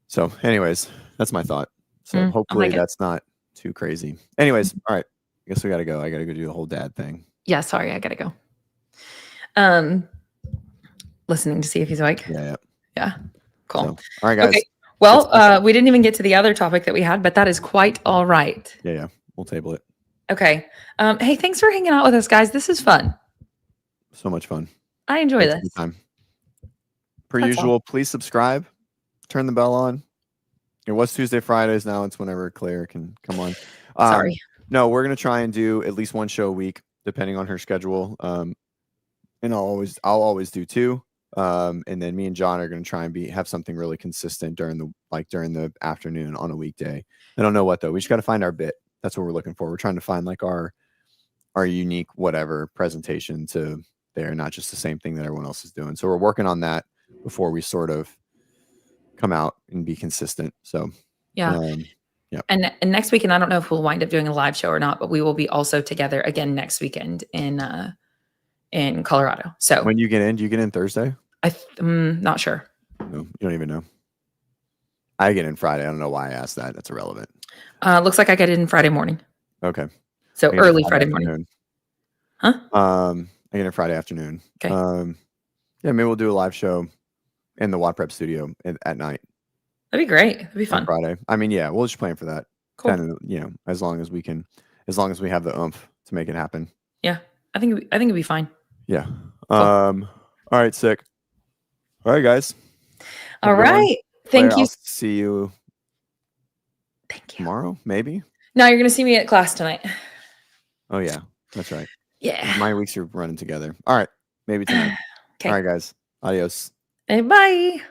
So, anyways, that's my thought. So hopefully that's not too crazy. Anyways, all right. I guess we gotta go. I gotta go do the whole dad thing. Yeah, sorry, I gotta go. Listening to see if he's awake. Yeah. Cool. So, all right, guys. Okay. Well, we didn't even get to the other topic that we had, but that is quite all right. Yeah. We'll table it. Okay. Hey, thanks for hanging out with us, guys. This is fun. So much fun. I enjoy this. Time. Per usual, please subscribe. Turn the bell on. It was Tuesday, Fridays. Now it's whenever Claire can come on. Sorry. No, we're gonna try and do at least one show a week, depending on her schedule. And I'll always do two. And then me and John are gonna try and have something really consistent during the afternoon on a weekday. I don't know what though. We just got to find our bit. That's what we're looking for. We're trying to find like our unique whatever presentation to there, not just the same thing that everyone else is doing. So we're working on that before we sort of come out and be consistent. So yeah. And next weekend, I don't know if we'll wind up doing a live show or not, but we will be also together again next weekend in Colorado. So when you get in, do you get in Thursday? I'm not sure. No, you don't even know. I get in Friday. I don't know why I asked that. That's irrelevant. Looks like I get in Friday morning. Okay. So early Friday morning. Huh? I get in Friday afternoon. Okay. Yeah, maybe we'll do a live show in the WODprep studio at night. That'd be great. That'd be fun. Friday. I mean, yeah, we'll just plan for that. Cool. And, as long as we have the oomph to make it happen. Yeah, I think it'd be fine. Yeah. Cool. All right, sick. All right, guys. All right. Thank you. I'll see you. Thank you. Tomorrow, maybe. No, you're gonna see me at class tonight. Oh yeah, that's right. Yeah. My weeks are running together. All right, maybe tonight. Okay. All right, guys. Adios. Bye.